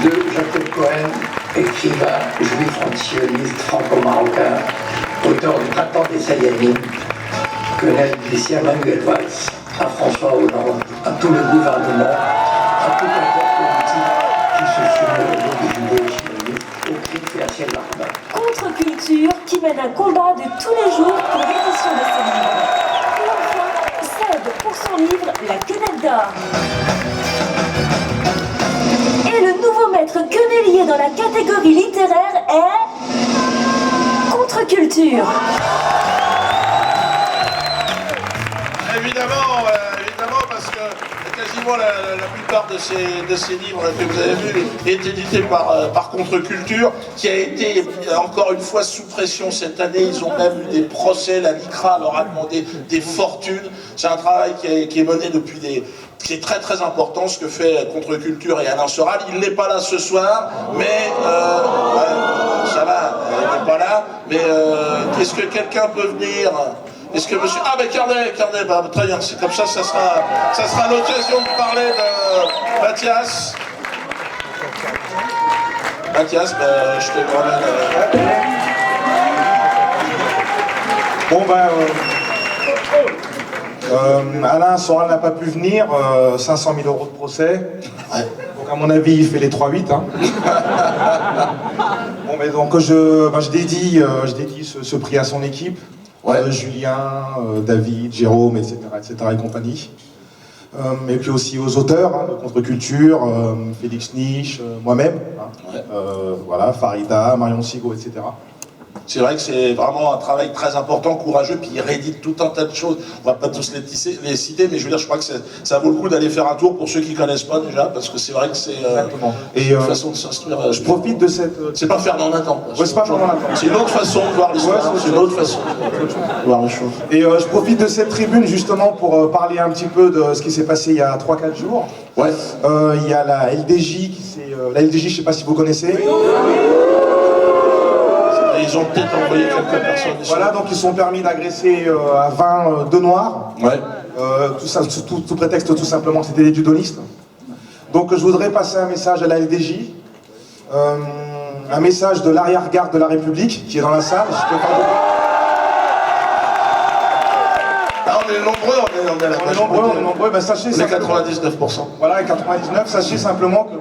de Jacob Cohen, écrivain juif antisioniste franco-marocain, auteur du Printemps des Saïanim, Quenelle glissait à Manuel Valls, à François Hollande, à tout le gouvernement, à tout un corps politique qui se soumet au dos du judéo-chinois, au crime et à ciel larbin. Contre-culture qui mène un combat de tous les jours pour l'édition de ses livres. Et enfin, cède pour son livre La Quenelle d'or. Et le nouveau maître quenellier dans la catégorie littéraire est... Contre-culture. Évidemment, parce que quasiment la plupart de ces livres que vous avez vus est édité par Contre-Culture, qui a été encore une fois sous pression cette année. Ils ont même eu des procès, la LICRA leur a demandé des fortunes. C'est un travail qui est mené depuis qui est très très important, ce que fait Contre-Culture et Alain Soral. Il n'est pas là ce soir, mais ça va, il n'est pas là, mais est-ce que quelqu'un peut venir? Est-ce que monsieur... Ah mais Carnet, bah, très bien, c'est comme ça sera l'occasion de parler de Mathias. Mathias, bah, je te promène... Bon Alain Soral n'a pas pu venir, 500 000 € de procès. Ouais. Donc à mon avis, il fait les 3-8. Hein. Bon, mais donc je dédie ce prix à son équipe. Ouais. Julien, David, Jérôme, etc. et compagnie. Et puis aussi aux auteurs de Contre-Culture, Félix Niche, moi-même. Ouais. Voilà, Farida, Marion Sigaud, etc. C'est vrai que c'est vraiment un travail très important, courageux, puis il réédite tout un tas de choses. On va pas tous les citer, mais je veux dire, je crois que ça vaut le coup d'aller faire un tour pour ceux qui connaissent pas déjà, parce que c'est vrai que c'est une façon de s'instruire. Je profite de cette... C'est pas Fernand Nathan. Ouais, c'est pas Fernand Nathan. C'est une autre façon de voir l'histoire, c'est une autre façon de voir les choses. Et je profite de cette tribune justement pour parler un petit peu de ce qui s'est passé il y a 3-4 jours. Ouais. Il y a la LDJ la LDJ, je sais pas si vous connaissez. Ils ont peut-être envoyé quelques personnes. Voilà, donc ils sont permis d'agresser à 20 deux noirs. Ouais. Tout ça, sous prétexte tout simplement que c'était des judolistes. Donc je voudrais passer un message à la LDJ. Un message de l'arrière-garde de la République qui est dans la salle. On est nombreux, on est nombreux. Ben, sachez, on est 99%. Voilà, 99. Sachez simplement que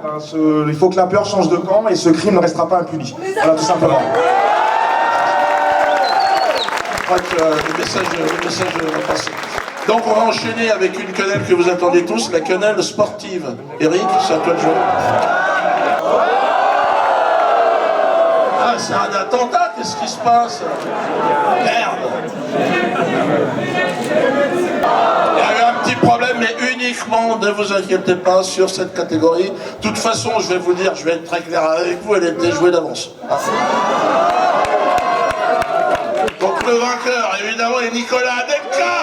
il faut que la peur change de camp et ce crime ne restera pas impuni. Voilà, tout simplement. Je crois que le message va passer. Donc on va enchaîner avec une quenelle que vous attendez tous, la quenelle sportive. Eric, c'est à toi de jouer. Ah, c'est un attentat, qu'est-ce qui se passe? Merde. Il y a eu un petit problème, mais uniquement, ne vous inquiétez pas, sur cette catégorie. De toute façon, je vais vous dire, je vais être très clair avec vous, elle était jouée d'avance. Ah. Donc le vainqueur, évidemment, est Nicolas Anelka.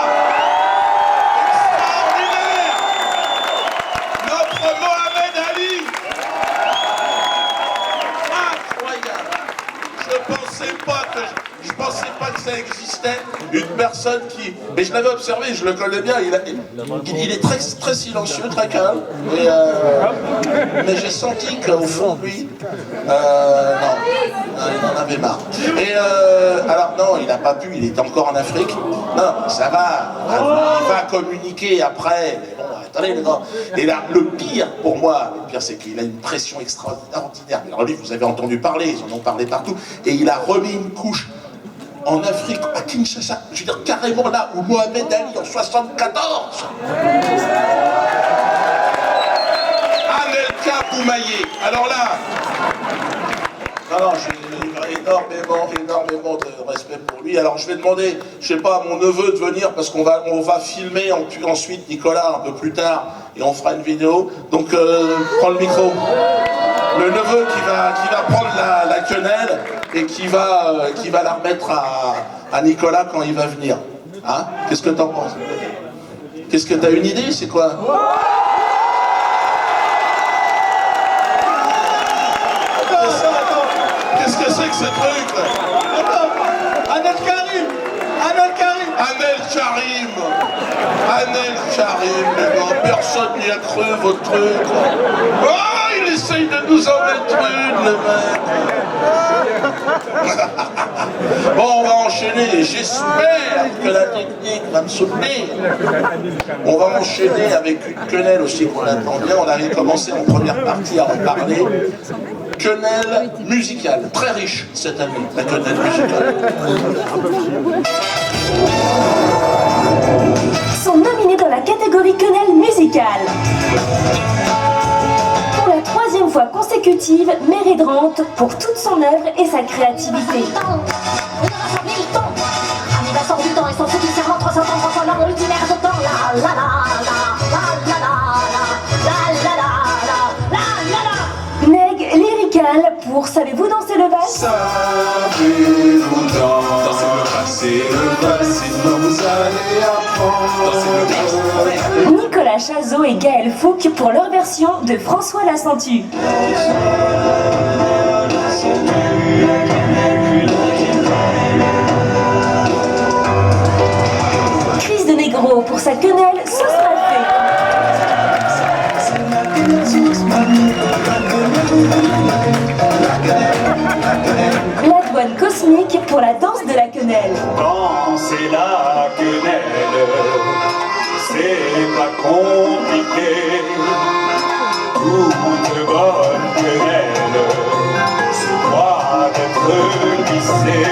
Extraordinaire. Notre Mohamed Ali. Incroyable. Je pensais pas que ça existait. Une personne qui... Mais je l'avais observé, je le connais bien. Il est très, très silencieux, très calme. Et, mais j'ai senti qu'au fond de lui... non, il en avait marre. Et alors non, il n'a pas pu, il était encore en Afrique. Non, ça va. Il va communiquer après. Mais bon, attendez les gars. Et là, le pire pour moi, c'est qu'il a une pression extraordinaire. Mais alors lui, vous avez entendu parler, ils en ont parlé partout. Et il a remis une couche en Afrique, à Kinshasa, je veux dire carrément là où Mohamed Ali en 74. Anelka Boumaillé. Alors là, non, j'ai énormément de respect pour lui. Alors je vais demander, je sais pas, à mon neveu de venir parce qu'on va filmer ensuite Nicolas un peu plus tard et on fera une vidéo. Donc prends le micro. Le neveu qui va prendre la quenelle et qui va la remettre à Nicolas quand il va venir. Hein? Qu'est-ce que t'en penses? Qu'est-ce que t'as une idée? C'est quoi? Qu'est-ce que c'est que ce truc là? Anel Karim! Anel Karim! Anel Karim! Annel Karim, les gars, personne n'y a cru, votre truc. Oh, il essaye de nous en mettre une, le mec. Bon, on va enchaîner, j'espère que la technique va me soutenir. On va enchaîner avec une quenelle aussi qu'on attend bien. On avait commencé en première partie à en parler. Quenelle musicale, très riche cette année, la quenelle musicale. Sont nominés dans la catégorie quenelle musicale. Pour la 3e fois consécutive, Méridrante pour toute son œuvre et sa créativité. Sort du temps et son petit serment 333 fois dans l'itinéraire de temps. La la la la la la la la la la la. Neg Lyrical pour Savez-vous danser le valse? Savez-vous danser le valse, sinon vous allez apprendre. Nicolas Chazot et Gaël Fouque pour leur version de François Lacentu. Chris de Negro pour sa quenelle Sauce mal fait. La douane cosmique pour la danse de la quenelle. Danser la quenelle, c'est pas compliqué. Toute bonne quenelle se doit d'être lissée.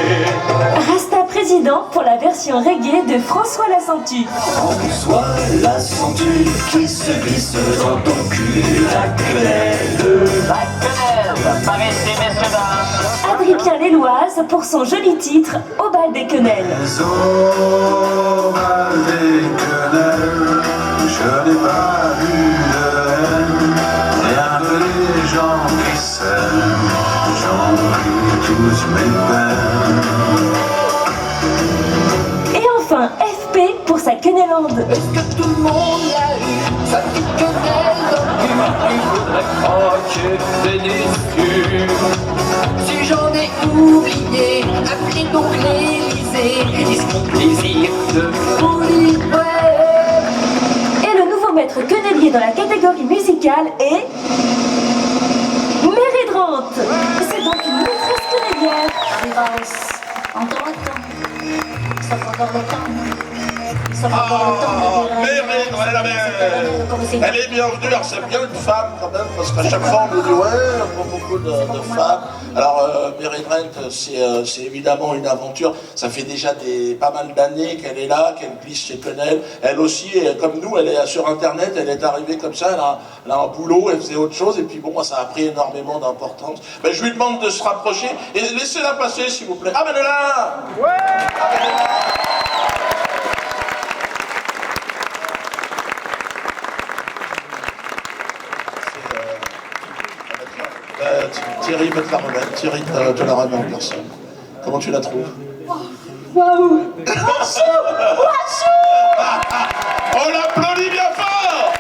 Rasta Président pour la version reggae de François Lacentu. François Lacentu qui se glisse dans ton cul, la quenelle. La quenelle, par ici, messieurs, dames. Adrien Léloise pour son joli titre Au bal des quenelles. Au bal des quenelles, je n'ai pas vu de haine, rien que les gens qui s'aiment, j'en prie tous mes peines. Et enfin FP pour sa quenellande. Est-ce que tout le monde l'a eu, sa petite quenelle dans le cul? Il faudrait croquer des disques. Si j'en ai oublié, appelez donc l'Élysée. Ils font plaisir de folie, ouais. Et le nouveau maître quenellier dans la catégorie musicale est... Méridrante. C'est donc une maîtresse quenellière. Encore le temps. Ça fait encore le temps. Elle est bienvenue, alors c'est bien une femme quand même, parce qu'à chaque fois on nous dit ouais, pas beaucoup de femmes. Alors Méridrante, c'est évidemment une aventure, ça fait déjà pas mal d'années qu'elle est là, qu'elle glisse chez Quenelle. Elle aussi, comme nous, elle est sur internet, elle est arrivée comme ça, elle a un boulot, elle faisait autre chose, et puis bon, ça a pris énormément d'importance. Ben, je lui demande de se rapprocher, et laissez-la passer s'il vous plaît. Ah ben elle est là. Ouais. Ah, ben, elle est là. Thierry peut te la remettre. Thierry te la remet en personne. Comment tu la trouves? Waouh! On l'applaudit bien fort!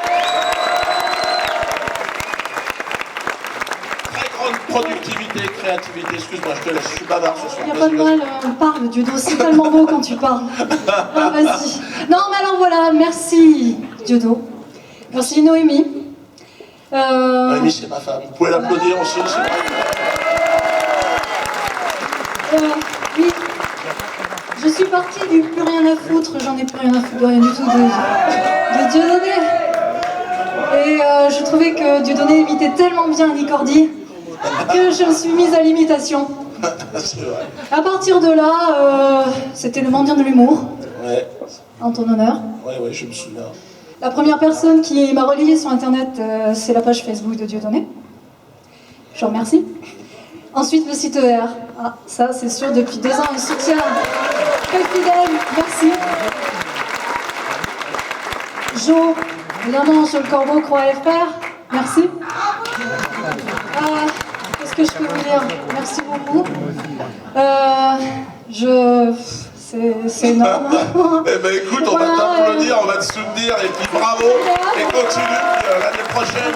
Très grande productivité, créativité. Excuse-moi, je te laisse, je suis bavard ce soir. Il n'y a pas de mal, parle Diodo, c'est tellement beau quand tu parles. Ah, vas-y. Non, mais alors voilà, merci Diodo. Merci Noémie. Noémie, c'est ma femme. Vous pouvez l'applaudir aussi, c'est vrai. Oui, je suis partie du plus rien à foutre, j'en ai plus rien à foutre de rien du tout de Dieudonné. Et je trouvais que Dieudonné imitait tellement bien Nicordi que je me suis mise à l'imitation. C'est vrai. À partir de là, c'était le mendiant de l'humour, Ouais. en ton honneur. Ouais, je me souviens. La première personne qui m'a relayé sur internet, c'est la page Facebook de Dieudonné. Je vous remercie. Ensuite, le site ER. Ah, ça, c'est sûr, depuis 2 ans, un soutien très fidèle. Merci. Jo, évidemment, sur le corbeau Croix.fr. Merci. Qu'est-ce que je peux vous dire? Merci beaucoup. C'est énorme. Eh ben écoute, on va t'applaudir, on va te soutenir, et puis bravo, et continue. L'année prochaine,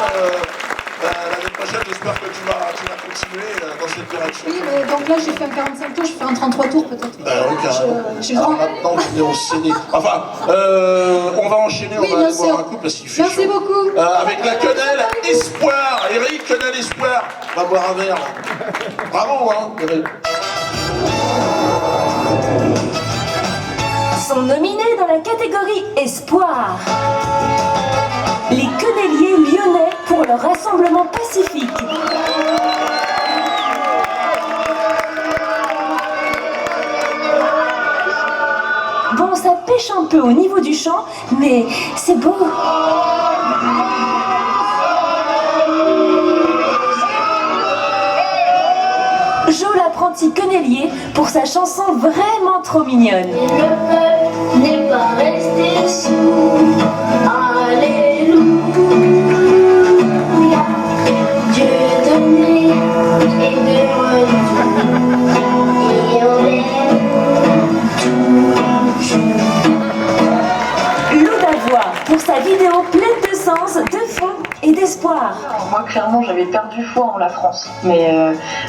j'espère que tu vas continuer dans cette direction. Oui, mais donc là j'ai fait un 45 tours, je fais un 33 tours peut-être. Oui, carrément. J'ai le droit. Maintenant, on est au CD. Enfin, on va enchaîner, Oui, on va bien aller boire sûr. un coup parce qu'il fait Merci chaud. beaucoup. Avec la quenelle Espoir. Eric, quenelle Espoir. On va boire un verre. Bravo, hein, Eric. Sont nominés dans la catégorie Espoir les quenelliers lyonnais pour leur rassemblement pacifique. Bon, ça pêche un peu au niveau du chant, mais c'est beau. Jo l'apprenti quenellier pour sa chanson vraiment trop mignonne. Le peuple n'est pas resté sourd. Alléluia. Dieu donné et de retour. Et on l'aime toujours. Lou Davoie pour sa vidéo pleine de sens, de fond et d'espoir. Moi, clairement, j'avais perdu foi en la France. Mais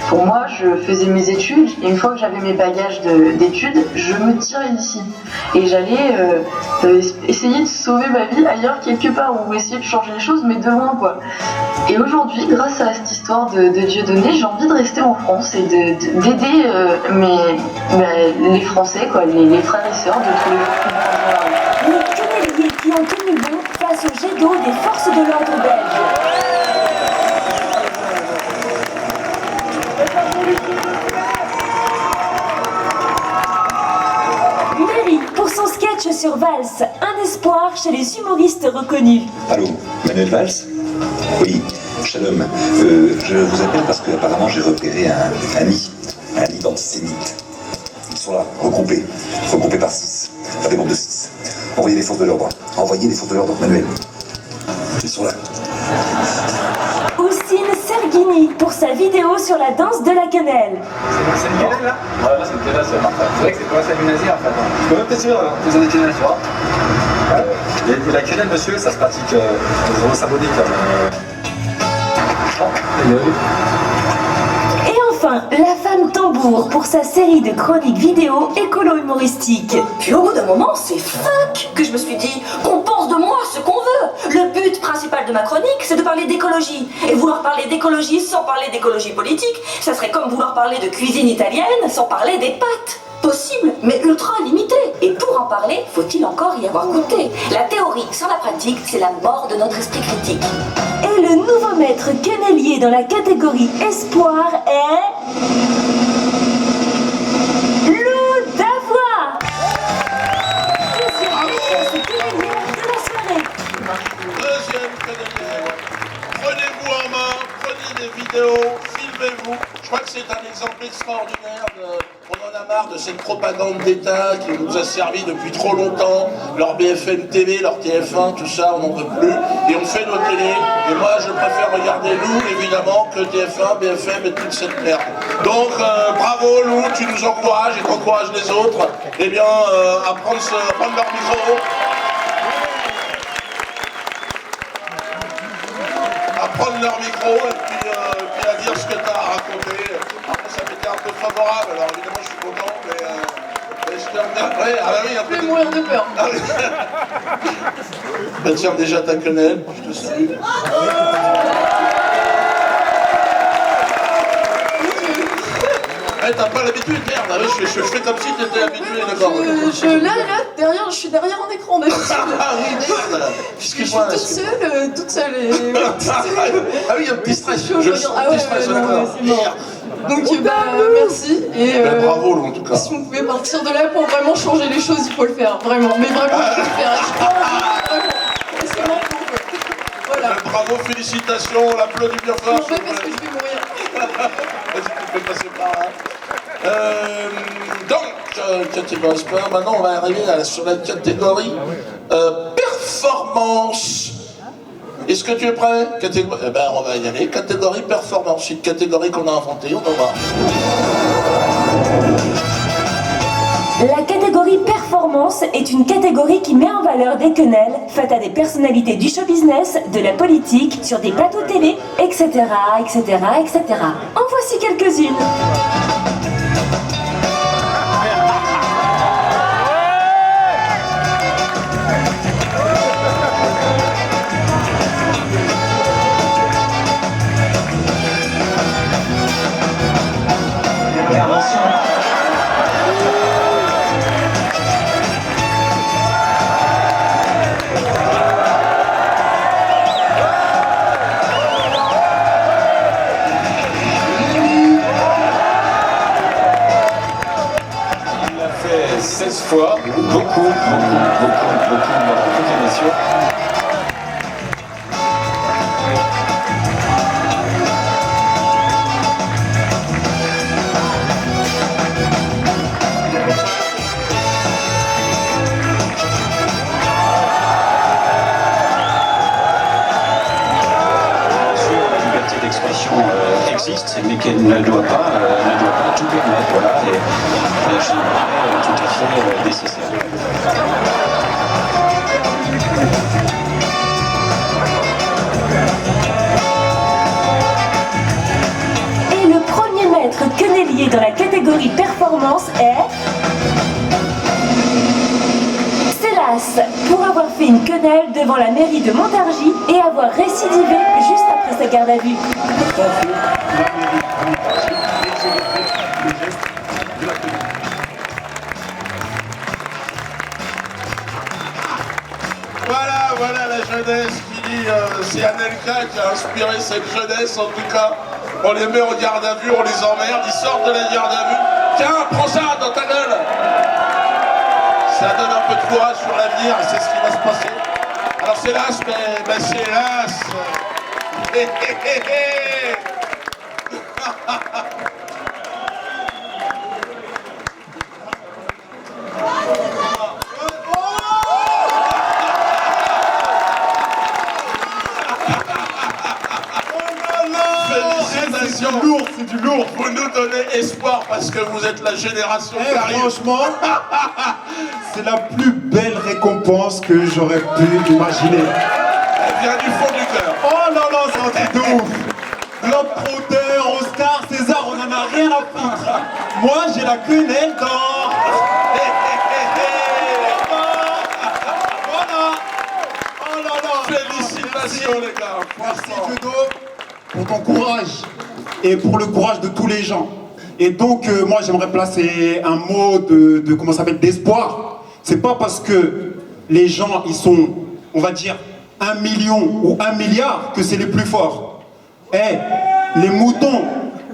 pour moi, je faisais mes études et une fois que j'avais mes bagages d'études, je me tirais d'ici. Et j'allais essayer de sauver ma vie ailleurs, quelque part, ou essayer de changer les choses, mais de loin, quoi. Et aujourd'hui, grâce à cette histoire de Dieudonné, j'ai envie de rester en France et d'aider les Français, quoi, les frères et sœurs de tous les jours. Les quenelliers qui ont tenu bon face au jet d'eau des forces de l'ordre belges. Mary pour son sketch sur Valls, un espoir chez les humoristes reconnus. Allô, Manuel Valls? Oui, shalom. Je vous appelle parce que apparemment j'ai repéré un nid d'antisémites. Ils sont là, regroupés par 6, par des groupes de 6. Envoyez les forces de l'ordre. Envoyez les forces de l'ordre, Manuel. Ils sont là. Houssine Serguini pour sa vidéo sur la danse de la quenelle. C'est une quenelle là? Ouais, là c'est une quenelle, c'est parfait. C'est vrai que c'est pas ça du nazi en fait. Je peux même peut-être sûr, vous avez des quenelles, tu vois. Et la quenelle, monsieur, ça se pratique au symbolique. Et enfin, la femme tambour pour sa série de chroniques vidéo écolo-humoristiques. Puis au bout d'un moment, c'est fuck que je me suis dit qu'on pense de moi ce qu'on veut. Le but principal de ma chronique, c'est de parler d'écologie. Et vouloir parler d'écologie sans parler d'écologie politique, ça serait comme vouloir parler de cuisine italienne sans parler des pâtes. Possible, mais ultra limité. Et pour en parler, faut-il encore y avoir goûté. La théorie sans la pratique, c'est la mort de notre esprit critique. Et le nouveau maître quenellier dans la catégorie Espoir est... Lou Davoie. Deuxième maîtresse quenellière de la soirée. Deuxième quenellière. Prenez-vous en main, prenez des vidéos, filmez-vous. Je crois que c'est un exemple extraordinaire on en a marre de cette propagande d'État qui nous a servi depuis trop longtemps, leur BFM TV, leur TF1, tout ça, on n'en veut plus. Et on fait nos télés, et moi je préfère regarder Lou, évidemment, que TF1, BFM et toute cette merde. Donc bravo Lou, tu nous encourages et t'encourages les autres, eh bien, à prendre leur micro. À prendre leur micro et puis à dire ce que tu as à raconter. Après, ça m'était un peu favorable, alors évidemment je suis content, mais je te remercie. Ah bah oui, un peu. Je vais mourir de peur. Ah oui. Bah tiens, déjà ta quenelle, je te salue. T'as pas l'habitude, merde, ah oui, je fais comme si t'étais habitué, d'accord. Là, derrière, je suis derrière un écran d'habitude. Ah oui, merde. Excuse-moi. Je suis toute seule et... Ah oui, il y a un petit stress. Je sens ah un ouais, petit stress, non, d'accord. c'est mort. Donc merci et bravo Lou, en tout cas. Si on pouvait partir de là pour vraiment changer les choses, il faut le faire, vraiment. Mais vraiment, il faut le faire. Je pas envie, vraiment. C'est maintenant. Voilà. Bravo, félicitations, on l'applaudit bien fort. Je m'en vais parce que je vais mourir. Vas-y, tu peux passer par là. Donc, catégorie sport, maintenant on va arriver sur la catégorie performance. Est-ce que tu es prêt? Eh ben, on va y aller. Catégorie performance, une catégorie qu'on a inventée, on va voir. La catégorie performance est une catégorie qui met en valeur des quenelles faites à des personnalités du show business, de la politique, sur des plateaux télé, etc., etc., etc. En voici voici quelques-unes. Il l'a fait 16 fois, beaucoup dans toutes les nations. La liberté d'expression existe, mais qu'elle ne doit pas tout permettre. Voilà, et je dirais tout à fait nécessaire. Et le premier maître quenellier dans la catégorie performance est... Célas, pour avoir fait une quenelle devant la mairie de Montargis et avoir récidivé juste après sa garde à vue. Voilà la jeunesse qui dit, c'est Anelka qui a inspiré cette jeunesse en tout cas. On les met en garde à vue, on les emmerde, ils sortent de la garde à vue. Tiens, prends ça dans ta gueule. Ça donne un peu de courage sur l'avenir et c'est ce qui va se passer. Alors c'est l'as, mais c'est l'as. Félicitations. C'est du lourd. Vous nous donnez espoir parce que vous êtes la génération qui arrive. Franchement, c'est la plus belle récompense que j'aurais pu imaginer. Elle vient du fond du cœur. Oh là là, c'est un truc de ouf. Globe Trotter, Oscar, César, on en a rien à foutre. Moi, j'ai la quenelle d'or. Voilà. Oh là là. Félicitations les gars. Merci Jodo pour ton courage et pour le courage de tous les gens. Et donc, moi, j'aimerais placer un mot de comment ça s'appelle, d'espoir. C'est pas parce que les gens, ils sont, on va dire, 1 million ou 1 milliard que c'est les plus forts. Les moutons,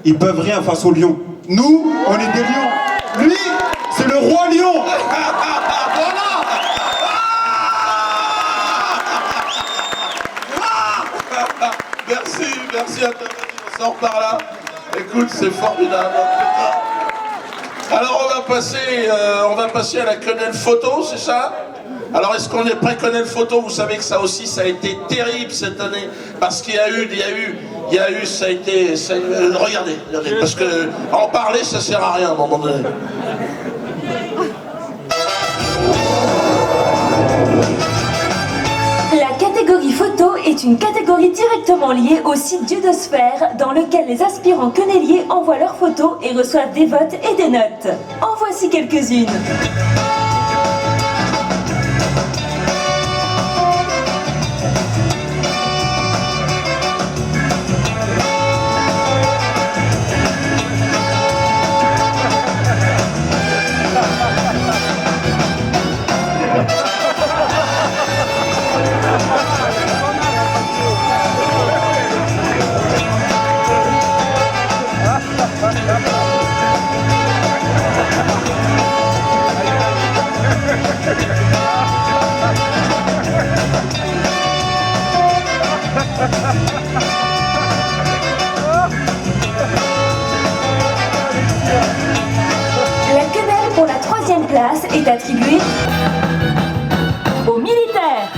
ils peuvent rien face aux lions. Nous, on est des lions. Lui, c'est le roi lion. Voilà. Merci à toi, on sort par là. Écoute, c'est formidable. Alors on va passer à la quenelle photo, c'est ça? Alors est-ce qu'on est prêt quenelle photo? Vous savez que ça aussi, ça a été terrible cette année, parce qu'il y a eu, ça a été, regardez, parce que en parler, ça sert à rien à un moment donné. La catégorie photo est une catégorie directement liée au site Dudosphère dans lequel les aspirants quenelliers envoient leurs photos et reçoivent des votes et des notes. En voici quelques-unes. La quenelle pour la 3e place est attribuée aux militaires.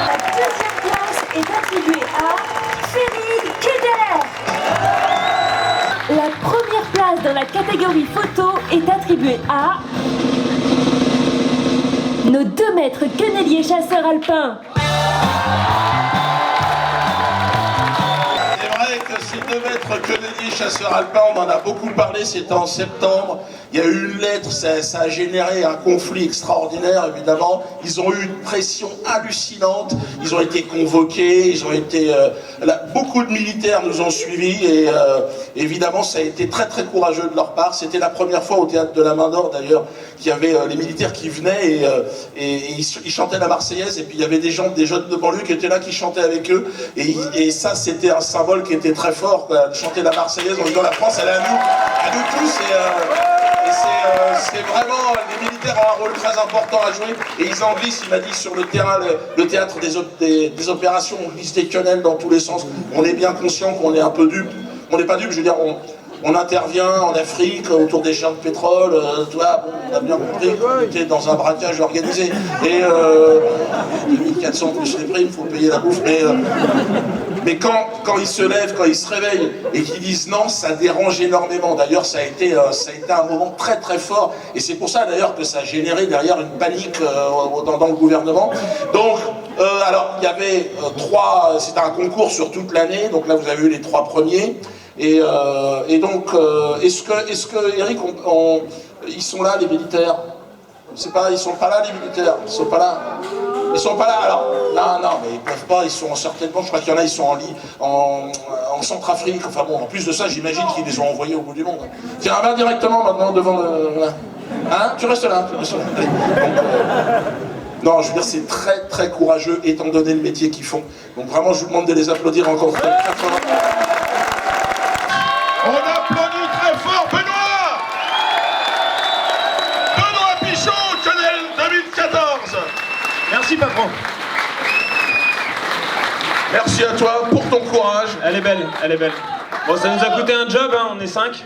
La 2e place est attribuée à Ferid Keder. La 1re place dans la catégorie photo est attribuée à nos 2 maîtres quenelliers chasseurs alpins. C'est vrai que c'est devait être que dédié chasseurs alpins, on en a beaucoup parlé, c'était en septembre. Il y a eu une lettre, ça a généré un conflit extraordinaire, évidemment. Ils ont eu une pression hallucinante, ils ont été convoqués, ils ont été... beaucoup de militaires nous ont suivis et évidemment ça a été très très courageux de leur part. C'était la première fois au théâtre de la Main d'Or d'ailleurs qu'il y avait les militaires qui venaient et ils chantaient la Marseillaise et puis il y avait des jeunes de banlieue qui étaient là qui chantaient avec eux et ça c'était un symbole qui était très fort, quoi, de chanter la Marseillaise en disant la France elle est à nous tous c'est vraiment, les militaires ont un rôle très important à jouer et ils en glissent, il m'a dit sur le terrain, le théâtre des opérations, on glisse des quenelles dans tous les sens, on est bien conscient qu'on est un peu dupe, on n'est pas dupe, je veux dire, on intervient en Afrique, autour des champs de pétrole, tu vois, bon, on a bien compris qu'on était dans un braquage organisé et 2400 plus les primes, il faut payer la bouffe, mais quand ils se lèvent, quand ils se réveillent et qu'ils disent non, ça dérange énormément. D'ailleurs, ça a été un moment très très fort et c'est pour ça d'ailleurs que ça a généré derrière une panique dans le gouvernement. Donc, alors, il y avait c'était un concours sur toute l'année, donc là vous avez eu les 3 premiers. Et donc, est-ce que Eric, ils sont là les militaires? C'est pas, ils sont pas là les militaires, ils sont pas là. Ils sont pas là alors. Non, mais ils peuvent pas, ils sont certainement, je crois qu'il y en a, ils sont en Centrafrique, enfin bon, en plus de ça, j'imagine qu'ils les ont envoyés au bout du monde. Tiens, va directement maintenant devant le... Hein? Tu restes là, Allez. Donc, non, je veux dire, c'est très très courageux étant donné le métier qu'ils font. Donc vraiment, je vous demande de les applaudir encore très fort. On applaudit très fort Benoît Pichon, Quenelle 2014. Merci patron. Merci à toi pour ton courage. Elle est belle, elle est belle. Bon, ça nous a coûté un job, hein, on est 5.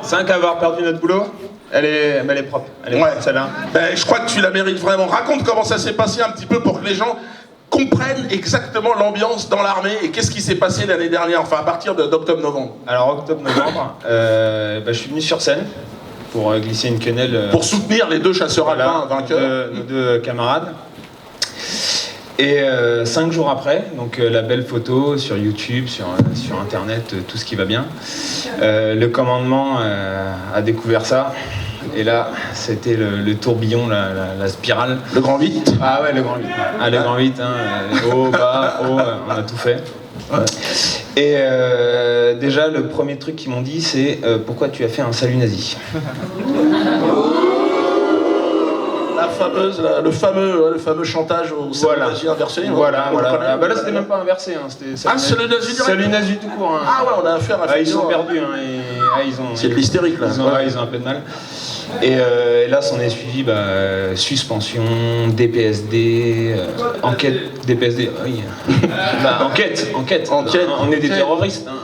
5 à avoir perdu notre boulot. Elle est propre, celle-là. Ben, je crois que tu la mérites vraiment. Raconte comment ça s'est passé un petit peu pour que les gens comprennent exactement l'ambiance dans l'armée et qu'est-ce qui s'est passé l'année dernière, enfin à partir d'octobre-novembre. Alors octobre-novembre, je suis venu sur scène pour glisser une quenelle. Pour soutenir les 2 chasseurs alpins vainqueurs. Nos 2 camarades. Et 5 jours après, donc la belle photo sur YouTube, sur internet, tout ce qui va bien, le commandement a découvert ça. Et là, c'était le tourbillon, la spirale. Le grand 8. Ah ouais, le grand 8. Ah, le grand 8, hein, haut, bas, haut, on a tout fait. Ouais. Et déjà, le premier truc qu'ils m'ont dit, c'est pourquoi tu as fait un salut nazi? Le fameux chantage au salut nazi inversé. Voilà. Bah là, c'était même pas inversé. Hein. Salut nazi direct. Salut nazi tout court. Hein. Ah ouais, on a affaire à... ils ont perdu. Hein, c'est de l'hystérique, là. Ils ont un peu de mal. Et là, s'en est suivi suspension, DPSD, enquête, DPSD, oui. Enquête. On est des terroristes. Hein.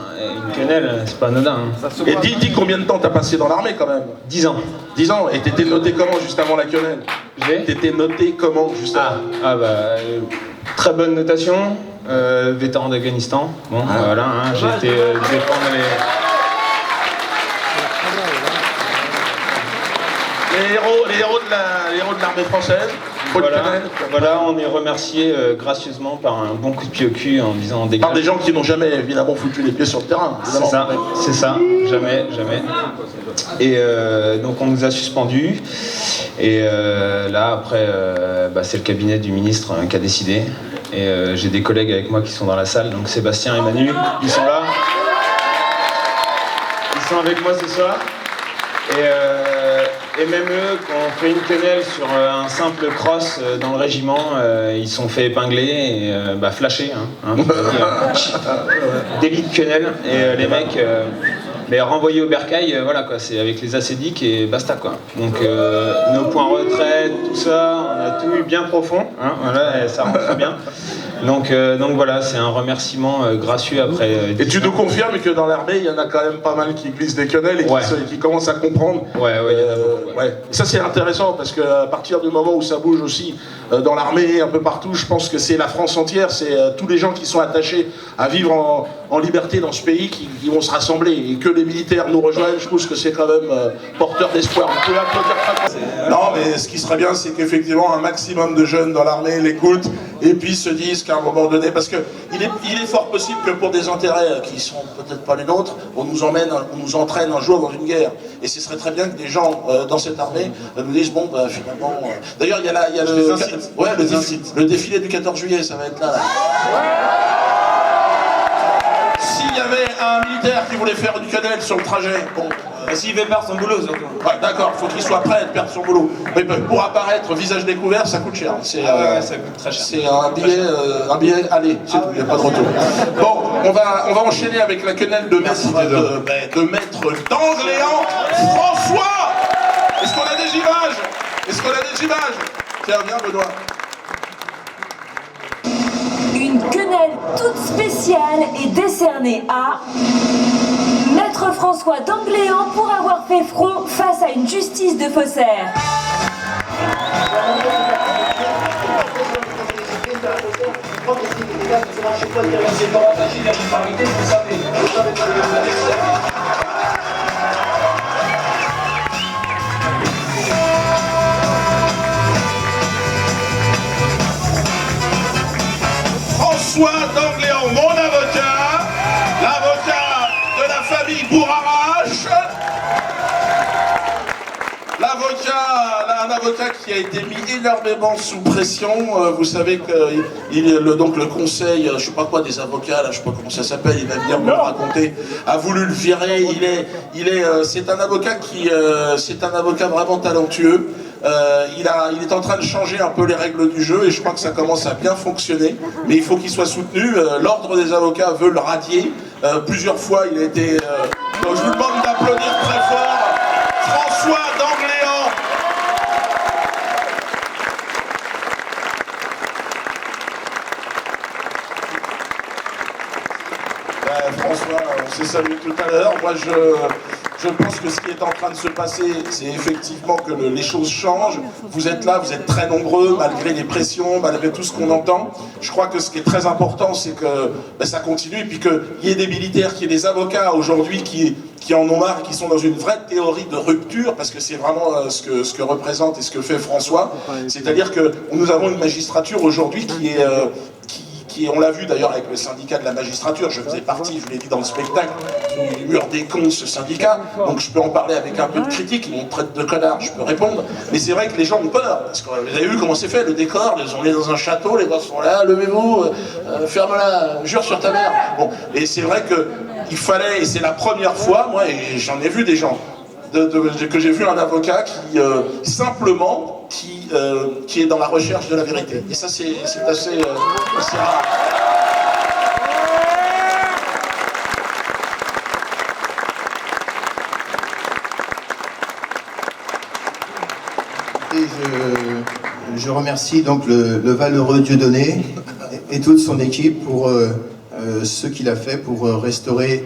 Une quenelle, c'est pas anodin. Hein. Et dis combien de temps t'as passé dans l'armée quand même? 10 ans. 10 ans. Et t'étais noté comment juste avant la quenelle? T'étais noté comment juste avant? Très bonne notation. Vétéran d'Afghanistan. Bon, voilà. Hein, j'ai été défendre les héros de l'armée française. Voilà, on est remercié gracieusement par un bon coup de pied au cul en disant dégage. Par des gens qui n'ont jamais évidemment foutu les pieds sur le terrain. C'est ça, jamais. Et donc on nous a suspendus. Et là après, c'est le cabinet du ministre qui a décidé. Et j'ai des collègues avec moi qui sont dans la salle, donc Sébastien et Manu, ils sont là. Ils sont avec moi ce soir. Et même eux, quand on fait une quenelle sur un simple cross dans le régiment, ils sont fait épingler et flashés. Délit de quenelle. Et les mecs, les renvoyés au bercail, voilà quoi, c'est avec les acédiques et basta quoi. Donc nos points retraite, tout ça, on a tout eu bien profond, hein, voilà, et ça rentre très bien. Donc voilà, c'est un remerciement gracieux après. Et tu nous confirmes que dans l'armée, il y en a quand même pas mal qui glissent des quenelles et qui commencent à comprendre. Ouais, il y en a beaucoup. Ouais. Ça c'est intéressant parce qu'à partir du moment où ça bouge aussi dans l'armée, un peu partout, je pense que c'est la France entière, c'est tous les gens qui sont attachés à vivre en liberté dans ce pays qui vont se rassembler et que les militaires nous rejoignent, je trouve que c'est quand même porteur d'espoir. On peut applaudir. Non, mais ce qui serait bien, c'est qu'effectivement un maximum de jeunes dans l'armée l'écoutent et puis ils se disent qu'à un moment donné, parce que il est fort possible que pour des intérêts qui sont peut-être pas les nôtres, on nous entraîne un jour dans une guerre. Et ce serait très bien que des gens dans cette armée nous disent bon bah finalement. D'ailleurs il y a le défilé du 14 juillet, ça va être là. S'il y avait un militaire qui voulait faire du cannelle sur le trajet, bon. S'il veut perdre son boulot, surtout. Ouais, d'accord, il faut qu'il soit prêt à perdre son boulot. Mais pour apparaître visage découvert, ça coûte cher. Ça coûte très cher. C'est un billet, allez, c'est tout, il n'y a pas de retour. Bon, on va enchaîner avec la quenelle de maître d'Angléan, François. Est-ce qu'on a des images? Tiens, viens Benoît. Une quenelle toute spéciale est décernée à Maître François d'Angléan pour avoir fait front face à une justice de faussaires. François d'Angléan, mon avocat, l'avocat de la famille Bourarache, un avocat qui a été mis énormément sous pression. Vous savez que donc le conseil, je sais pas quoi, des avocats, là, je sais pas comment ça s'appelle, il va venir me le raconter, a voulu le virer. C'est un avocat c'est un avocat vraiment talentueux. Il est en train de changer un peu les règles du jeu et je crois que ça commence à bien fonctionner, mais il faut qu'il soit soutenu. L'ordre des avocats veut le radier. Plusieurs fois il a été... donc je vous demande d'applaudir très fort François d'Angléan. François, on s'est salué tout à l'heure. Moi je pense que ce qui est en train de se passer, c'est effectivement que les choses changent. Vous êtes là, vous êtes très nombreux, malgré les pressions, malgré tout ce qu'on entend. Je crois que ce qui est très important, c'est que ça continue, et puis qu'il y ait des militaires, qu'il y ait des avocats aujourd'hui qui en ont marre, qui sont dans une vraie théorie de rupture, parce que c'est vraiment ce que représente et ce que fait François. C'est-à-dire que nous avons une magistrature aujourd'hui qui est... on l'a vu d'ailleurs avec le syndicat de la magistrature, je faisais partie, je l'ai dit dans le spectacle, du mur des cons, ce syndicat, donc je peux en parler avec un peu de critique, ils me traitent de connard, je peux répondre, mais c'est vrai que les gens ont peur, parce que vous avez vu comment c'est fait, le décor, on est dans un château, les gars sont là, levez-vous, ferme-la, jure sur ta mère. Bon, et c'est vrai qu'il fallait, et c'est la première fois, moi, et j'en ai vu des gens, que j'ai vu un avocat qui, simplement, qui est dans la recherche de la vérité. Et ça, c'est assez rare. Et je remercie donc le valeureux Dieudonné et toute son équipe pour ce qu'il a fait pour restaurer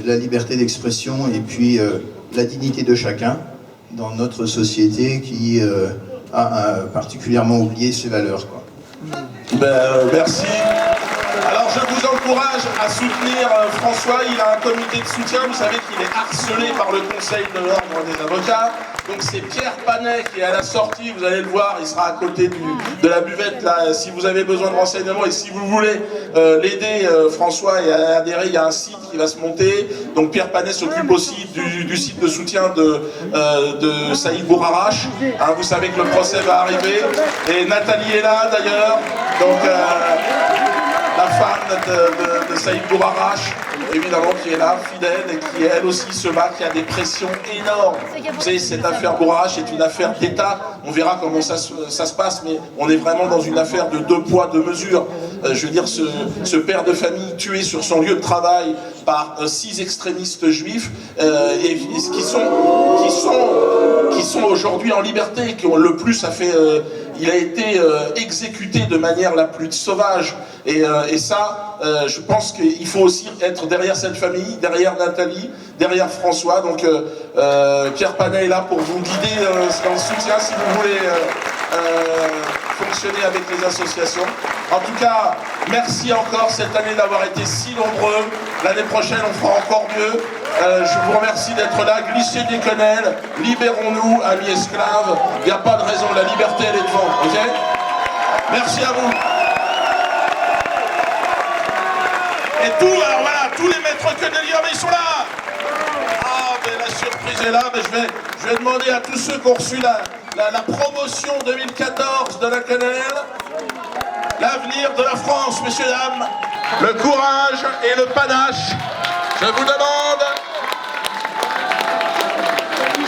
la liberté d'expression et puis la dignité de chacun dans notre société qui a particulièrement oublié ses valeurs, quoi. Merci. Alors je vous encourage à soutenir François, il a un comité de soutien, vous savez qu'il est harcelé par le conseil de l'ordre des avocats. Donc c'est Pierre Panet qui est à la sortie, vous allez le voir, il sera à côté de la buvette là, si vous avez besoin de renseignements et si vous voulez l'aider François et à adhérer, il y a un site qui va se monter. Donc Pierre Panet s'occupe aussi du site de soutien de Saïd Bourarache. Hein, vous savez que le procès va arriver et Nathalie est là d'ailleurs, donc la femme de Saïd Bourarache, évidemment, qui est là, fidèle, et qui elle aussi se bat, qui a des pressions énormes. Vous savez, cette affaire Bourarache est une affaire d'État, on verra comment ça se passe, mais on est vraiment dans une affaire de 2 poids, 2 mesures. Je veux dire, ce père de famille tué sur son lieu de travail par 6 extrémistes juifs, et qui sont aujourd'hui en liberté, qui ont le plus il a été exécuté de manière la plus sauvage, et ça, je pense qu'il faut aussi être derrière cette famille, derrière Nathalie, derrière François. Donc Pierre Panet est là pour vous guider dans le soutien si vous voulez fonctionner avec les associations. En tout cas, merci encore cette année d'avoir été si nombreux. L'année prochaine, on fera encore mieux. Je vous remercie d'être là. Glissez des quenelles, libérons-nous, amis esclaves. Il n'y a pas de raison, la liberté, elle est devant. Ok ? Merci à vous. Et tout, alors voilà, tous les maîtres queneliers, mais ils sont là. Ah, mais la surprise est là, mais je vais demander à tous ceux qui ont reçu la promotion 2014 de la quenelle, l'avenir de la France, messieurs, dames, le courage et le panache. Je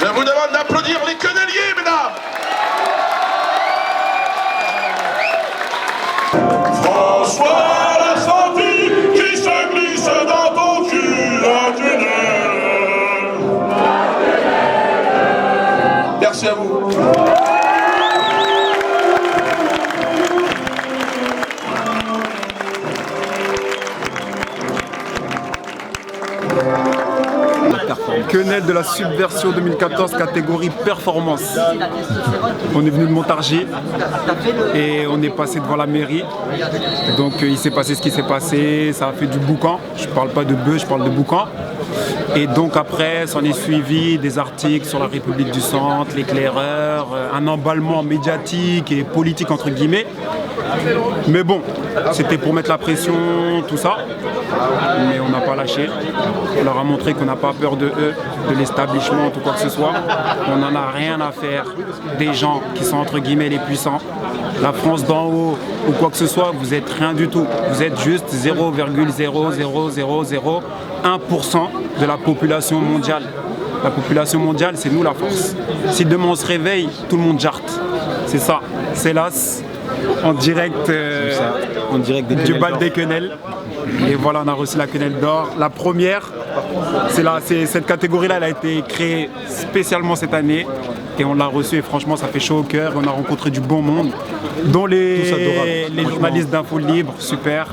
vous demande d'applaudir les queneliers, mesdames. François la santé qui se glisse dans ton cul, la quenelle. Merci à vous. Quenelle de la Subversion 2014, catégorie performance. On est venu de Montargis et on est passé devant la mairie. Donc il s'est passé ce qui s'est passé, ça a fait du boucan. Je parle pas de bœuf, je parle de boucan. Et donc après, s'en est suivi des articles sur la République du Centre, l'éclaireur, un emballement médiatique et politique entre guillemets. Mais bon, c'était pour mettre la pression, tout ça. Mais on n'a pas lâché. On leur a montré qu'on n'a pas peur de eux, de l'establishment ou quoi que ce soit. On n'en a rien à faire des gens qui sont entre guillemets les puissants. La France d'en haut ou quoi que ce soit, vous êtes rien du tout. Vous êtes juste 0,00001% de la population mondiale. La population mondiale, c'est nous la force. Si demain on se réveille, tout le monde jarte. C'est ça. C'est l'as. En direct, du bal des quenelles. Et voilà, on a reçu la quenelle d'or. La première, cette catégorie-là, elle a été créée spécialement cette année. Et on l'a reçue et franchement, ça fait chaud au cœur. On a rencontré du bon monde, dont les journalistes d'Info Libre, super.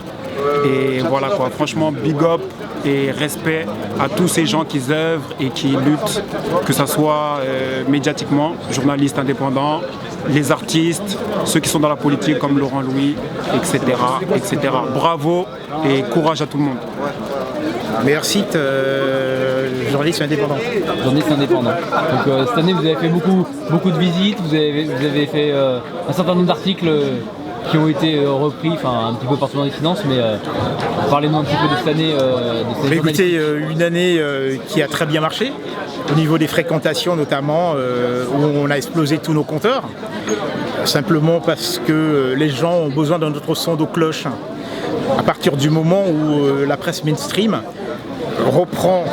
Et voilà quoi, franchement, big up et respect à tous ces gens qui œuvrent et qui luttent, que ce soit médiatiquement, journalistes indépendants, les artistes, ceux qui sont dans la politique comme Laurent Louis, etc. etc. Bravo et courage à tout le monde. Meilleur site, journaliste indépendant. Journaliste indépendant. Donc cette année vous avez fait beaucoup de visites, vous avez fait un certain nombre d'articles qui ont été repris, enfin un petit peu partout dans les finances, mais parlez-nous un petit peu de cette année. Écoutez, une année qui a très bien marché, au niveau des fréquentations notamment, où on a explosé tous nos compteurs, simplement parce que les gens ont besoin d'un autre son de cloche. À partir du moment où la presse mainstream reprend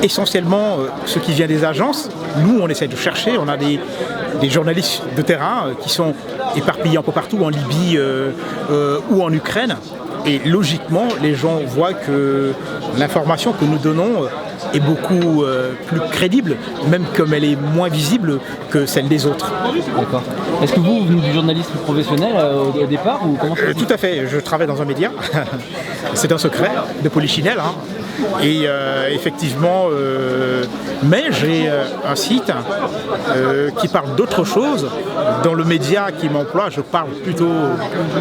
essentiellement ce qui vient des agences, nous on essaie de chercher, on a des journalistes de terrain qui sont éparpillés un peu partout, en Libye ou en Ukraine. Et logiquement, les gens voient que l'information que nous donnons est beaucoup plus crédible, même comme elle est moins visible que celle des autres. D'accord. Est-ce que vous venez du journalisme professionnel au départ ou comment ça Tout à fait, je travaille dans un média, c'est un secret de Polichinelle. Hein. Et effectivement, mais j'ai un site qui parle d'autre chose. Dans le média qui m'emploie, je parle plutôt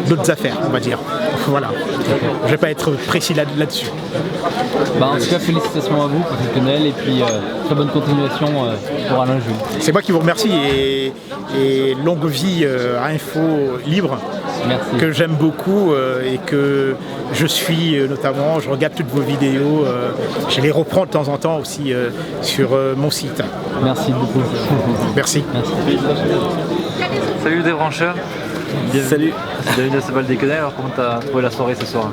d'autres affaires, on va dire. Voilà. Je ne vais pas être précis là-dessus. En tout cas, félicitations à vous pour cette quenelle et puis très bonne continuation pour Alain Jules. C'est moi qui vous remercie et longue vie à Info Libre. Merci. Que j'aime beaucoup et que je suis notamment, je regarde toutes vos vidéos, je les reprends de temps en temps aussi sur mon site. Merci beaucoup. Merci. Salut des brancheurs. Salut. Bienvenue à ce bal des quenelles. Alors comment t'as trouvé la soirée ce soir?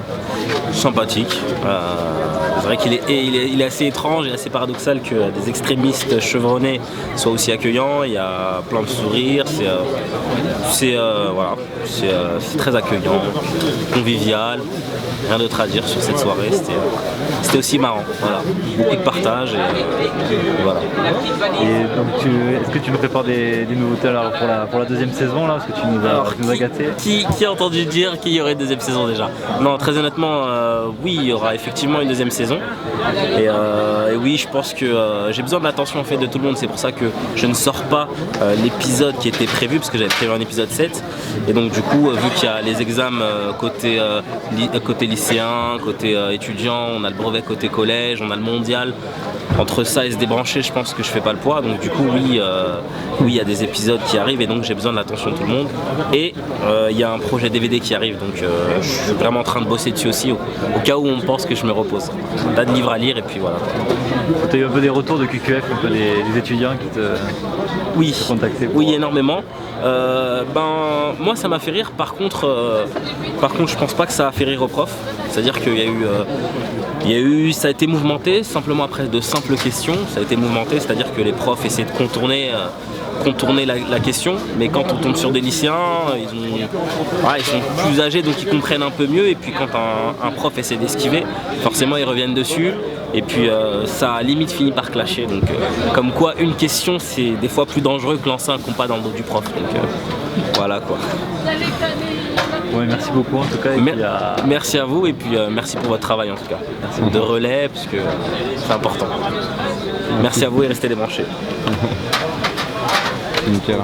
Sympathique. C'est vrai qu'il est assez étrange et assez paradoxal que des extrémistes chevronnés soient aussi accueillants. Il y a plein de sourires. C'est très accueillant, convivial. Rien d'autre à dire sur cette soirée. C'était aussi marrant. Voilà. Beaucoup de partage et voilà. Et donc est-ce que tu nous prépares des nouveautés alors pour la deuxième saison là, parce que tu nous as gâtés? Qui a entendu dire qu'il y aurait une deuxième saison déjà? Non, très honnêtement, oui, il y aura effectivement une deuxième saison. Et oui, je pense que j'ai besoin de l'attention en fait de tout le monde. C'est pour ça que je ne sors pas l'épisode qui était prévu, parce que j'avais prévu un épisode 7. Et donc du coup, vu qu'il y a les examens côté lycéen, côté étudiant, on a le brevet côté collège, on a le mondial. entre ça et se débrancher, je pense que je fais pas le poids. Donc du coup, oui, il y a des épisodes qui arrivent et donc j'ai besoin de l'attention de tout le monde. Et il y a un projet DVD qui arrive, donc je suis vraiment en train de bosser dessus aussi, au cas où on pense que je me repose. Là, de livres à lire et puis voilà. Tu as eu un peu des retours de QQF, un peu des étudiants qui te contactaient Oui, énormément. Moi, ça m'a fait rire. Par contre, je pense pas que ça a fait rire aux profs. C'est-à-dire qu'il y a eu, ça a été mouvementé simplement après de simples questions. Ça a été mouvementé, c'est-à-dire que les profs essaient de contourner la question, mais quand on tombe sur des lycéens, ils sont plus âgés, donc ils comprennent un peu mieux. Et puis quand un prof essaie d'esquiver, forcément ils reviennent dessus. Et puis ça a limite fini par clasher. Donc comme quoi une question c'est des fois plus dangereux que lancer un compas dans le dos du prof. Donc voilà quoi. Ouais, merci beaucoup en tout cas. Merci à vous et puis merci pour votre travail en tout cas. Merci de relais parce que c'est important. Merci à vous et restez débranchés. Nickel.